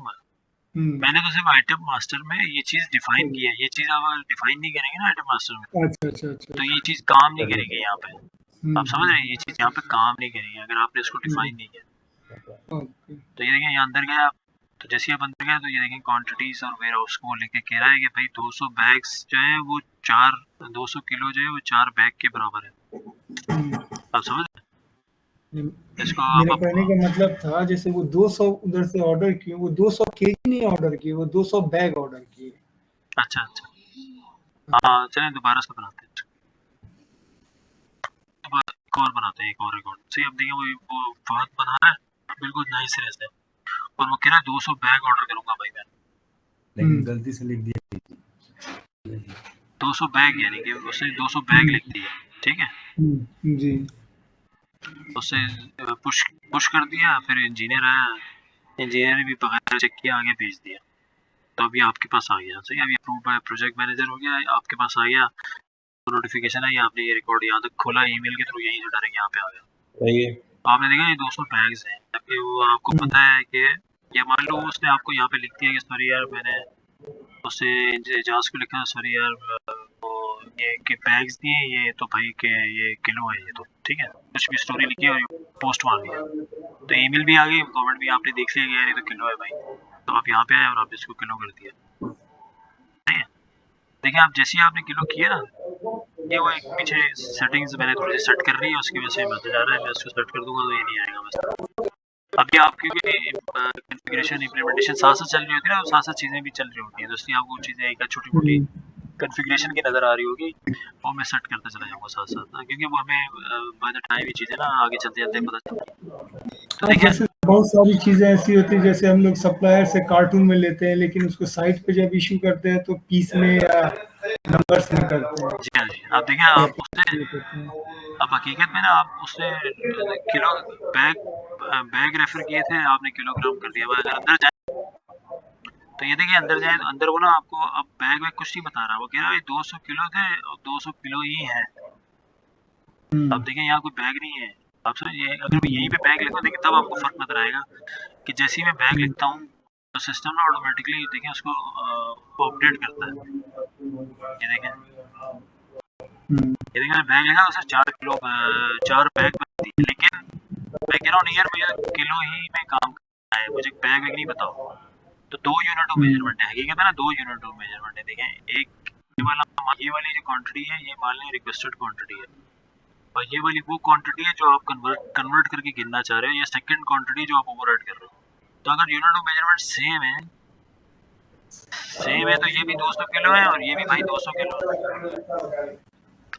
मैंने तो सिर्फ आइटम मास्टर में ये चीज डिफाइन की है, ये चीज आप डिफाइन नहीं करेंगे ना आइटम मास्टर में, अच्छा। तो ये चीज काम नहीं करेगी यहाँ पे, आप समझ रहे हैं, ये चीज यहाँ पे काम नहीं करेगी अगर आपने इसको डिफाइन नहीं किया। तो ये देखिए यहाँ अंदर गया, तो जैसे आप अंदर गए तो ये देखें क्वांटिटीज और वेयर हाउस को लेके कह रहा है कि भाई 200 बैग्स जो है वो 200 किलो जो है वो 4 बैग के बराबर है, आप समझ रहे हैं? इसको मेरा कहने का मतलब था जैसे वो 200 उधर से ऑर्डर किए, वो 200 केजी नहीं ऑर्डर किए, वो 200 बैग ऑर्डर किए। अच्छा हाँ चलें दोबारा से बनाते हैं, एक और बनाते हैं, एक और रिकॉर्ड सही। अब देखिए वो बात बना रहा है बिल्कुल नए सिरे से, और वो कह रहा है 200 बैग ऑर्डर करूंगा भाई मैं, लेकिन गलती से लिख दिया 200 बैग, यानी कि उसने 200 बैग लिख दिया, ठीक है जी। उससे पुश कर दिया, फिर इंजीनियर आया, इंजीनियर ने भी बगैर चेक किया आगे भेज दिया, तो अभी आपके पास आ गया, सही। अभी अप्रूव बाय प्रोजेक्ट मैनेजर हो गया, आपके पास आ गया, नोटिफिकेशन है, आपने ये रिकॉर्ड यहाँ तक खोला ईमेल के थ्रू, यहीं से डायरेक्ट यहाँ पे आ गया, सही है। तो आपने देखा ये 200 बैग्स हैं, जबकि वो आपको पता है कि ये मान लो उसने आपको यहाँ पे लिख दिया कि सॉरी यार, मैंने उससे एजाज को लिखा सॉरी यार वो ये के बैग्स दिए, ये तो भाई के ये किलो है, ये तो ठीक है, कुछ भी स्टोरी लिखी और पोस्ट मार दिया, तो ईमेल भी आ गई, कमेंट भी आपने देख लिया यार ये तो किलो है भाई, तो आप यहाँ पे आए और आप इसको किलो कर दिया, ठीक है। देखिए आप जैसे ही आपने किलो किया ना, ये वो एक पीछे सेटिंग्स मैंने थोड़ी सी सेट कर रही है, उसकी वजह से मैसेज आ रहा है, मैं उसको सेट कर दूंगा तो ये नहीं आएगा बस। अभी आपकी कॉन्फ़िगरेशन इंप्लीमेंटेशन साथ साथ चल रही होती है ना, साथ साथ चीज़ें भी चल रही होती हैं, तो इसलिए आपको चीज़ें एक छोटी मोटी कॉन्फ़िगरेशन की नज़र आ रही होगी, वो मैं सेट करते चला जाऊँगा साथ साथ, क्योंकि वो हमें बाय द टाइम ये चीज़ें ना आगे चलते चलते पता चलती है। तो देखिए बहुत सारी चीजें ऐसी होती है, जैसे हम लोग सप्लायर से कार्टून में लेते हैं, लेकिन उसको साइट पे जब इशू करते हैं तो पीस में या नंबर्स में करते हैं। जी हाँ जी, आप देखिए आप उससे अब हकीकत में ना आप उससे किलो बैग रेफर किए थे, आपने किलोग्राम कर दिया। अगर अंदर जाए तो ये देखिए अंदर जाए तो अंदर वो ना आपको अब बैग में कुछ नहीं बता रहा, वो कह रहा है 200 किलो थे और 200 किलो ही है। अब देखिए यहाँ कोई बैग नहीं है। आप ये अगर मैं यहीं पे बैग लिखूँ देखिए तब आपको फर्क नजर आएगा कि जैसे ही मैं बैग लिखता हूँ तो सिस्टम ना ऑटोमेटिकली देखिए उसको अपडेट करता है। ये देखें बैग लिखा उसने 4 किलो 4 बैग बना दिए, लेकिन मैं कह रहा हूँ यार मुझे किलो ही में काम करना है, मुझे बैग नहीं बताओ। तो 2 यूनिट ऑफ मेजरमेंट है, हकीकत है ना 2 यूनिट ऑफ मेजरमेंट है। देखें एक ये वाली जो क्वांटिटी है ये मान लें रिक्वेस्टेड क्वांटिटी है, और ये वाली वो क्वांटिटी है जो आप कन्वर्ट करके गिनना चाह रहे हो, या सेकंड क्वांटिटी जो आप ओवरराइड कर रहे हो। तो अगर यूनिट ऑफ मेजरमेंट सेम है तो ये भी 200 किलो है और ये भी भाई 200 किलो है।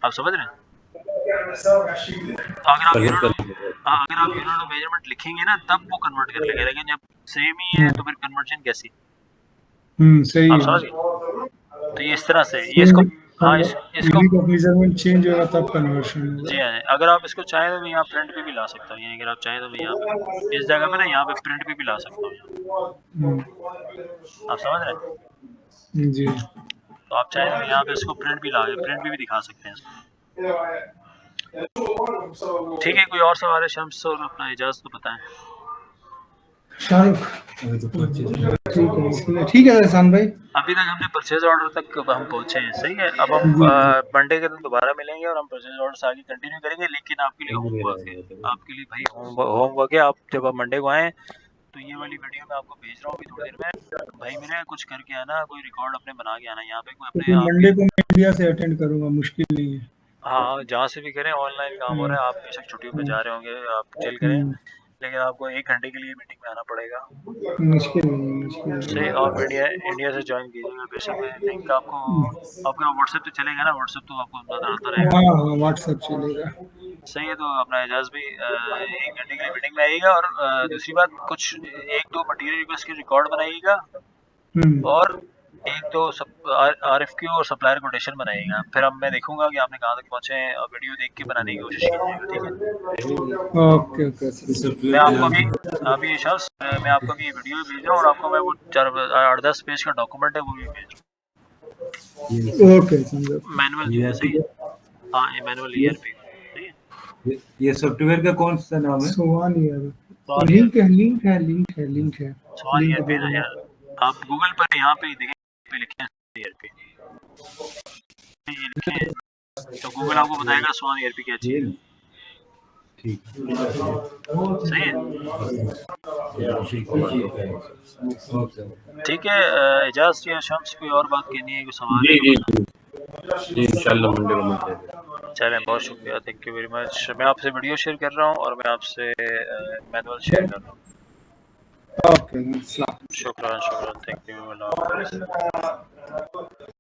आप समझ रहे हैं? तो अगर आप यूनिट ऑफ मेजरमेंट लिखेंगे ना तब वो कन्वर्ट कर लेगा, लेकिन जब सेम ही है तो फिर कन्वर्जन कैसी? सही आप है। समझ गए? तो ये इस तरह से ये इसको इसको मेजरमेंट चेंज होगा तब कन्वर्शन होगा। जी हाँ, अगर आप इसको चाहें तो मैं यहाँ प्रिंट पे भी ला सकता हूँ, अगर आप चाहें तो मैं यहाँ पे इस जगह पे ना यहाँ पे प्रिंट पे भी ला सकता हूँ। आप समझ रहे हैं? जी। तो आप चाहें तो यहाँ पे इसको प्रिंट भी दिखा सकते हैं। ठीक है, कोई और सवाल है शम्स और अपना इजाज़त तो बताएं। शाहरुख ठीक है एहसान भाई, अभी तक हमने परचेज ऑर्डर तक हम पहुंचे हैं, सही है। अब हम मंडे के दिन दोबारा मिलेंगे और हम परचेज ऑर्डर आगे कंटिन्यू करेंगे, लेकिन आपके लिए होमवर्क है, आपके लिए भाई होमवर्क है। आप जब आप मंडे को आए तो ये वाली वीडियो मैं आपको भेज रहा हूँ अभी थोड़ी देर में, भाई मेरे कुछ करके आना, कोई रिकॉर्ड अपने बना के आना यहाँ पे, कोई अपने मंडे को मैं इंडिया से अटेंड करूंगा, मुश्किल नहीं है। हाँ जहाँ से भी करें, ऑनलाइन काम हो रहा है, आप बेशक छुट्टियों पे जा रहे होंगे, आप चिल करें, लेकिन आपको 1 घंटे के लिए मीटिंग में आना पड़ेगा। मुश्किल नहीं से आप इंडिया से ज्वाइन कीजिएगा बेशक। मैं लिंक आपको आपका व्हाट्सएप पे चलेगा ना, व्हाट्सएप तो आपको नजर आता रहेगा। हाँ व्हाट्सएप चलेगा। सही है, तो अपना एजाज भी 1 घंटे के लिए मीटिंग में आइएगा, और दूसरी बात कुछ 1-2 मटेरियल रिक्वेस्ट के रिकॉर्ड बनाइएगा, और 1-2 RFQ और सप्लायर कोटेशन बनाइएगा। फिर अब मैं देखूंगा कि आपने कहाँ तक पहुंचे हैं, और वीडियो देख के बनाने की कोशिश कीजिएगा, ठीक है? ओके मैं आपको अभी शख्स मैं आपको अभी वीडियो भेज रहा हूँ, और आपको मैं वो 8-10 पेज का डॉक्यूमेंट है वो भी भेज रहा हूँ। ओके मैनुअल सही है, हाँ मैनुअल ERP सही है। ये सॉफ्टवेयर का कौन सा नाम है? सोवान यार, लिंक है सवाल ERP ना यार, आप गूगल पर यहाँ पे देखें, पे लिखें ERP, तो गूगल आपको बताएगा स्वान ERP क्या चीज़ है। ठीक सही है, ठीक है। एजाज या शम्स कोई और बात कहनी है, कोई सवाल है? जी इंशाल्लाह मंडे को मिलते हैं। चलें, बहुत शुक्रिया, थैंक यू वेरी मच। मैं आपसे वीडियो शेयर कर रहा हूँ और मैं आपसे मैनुअल शेयर कर रहा हूँ। ओके, शुक्रान, थैंक यू।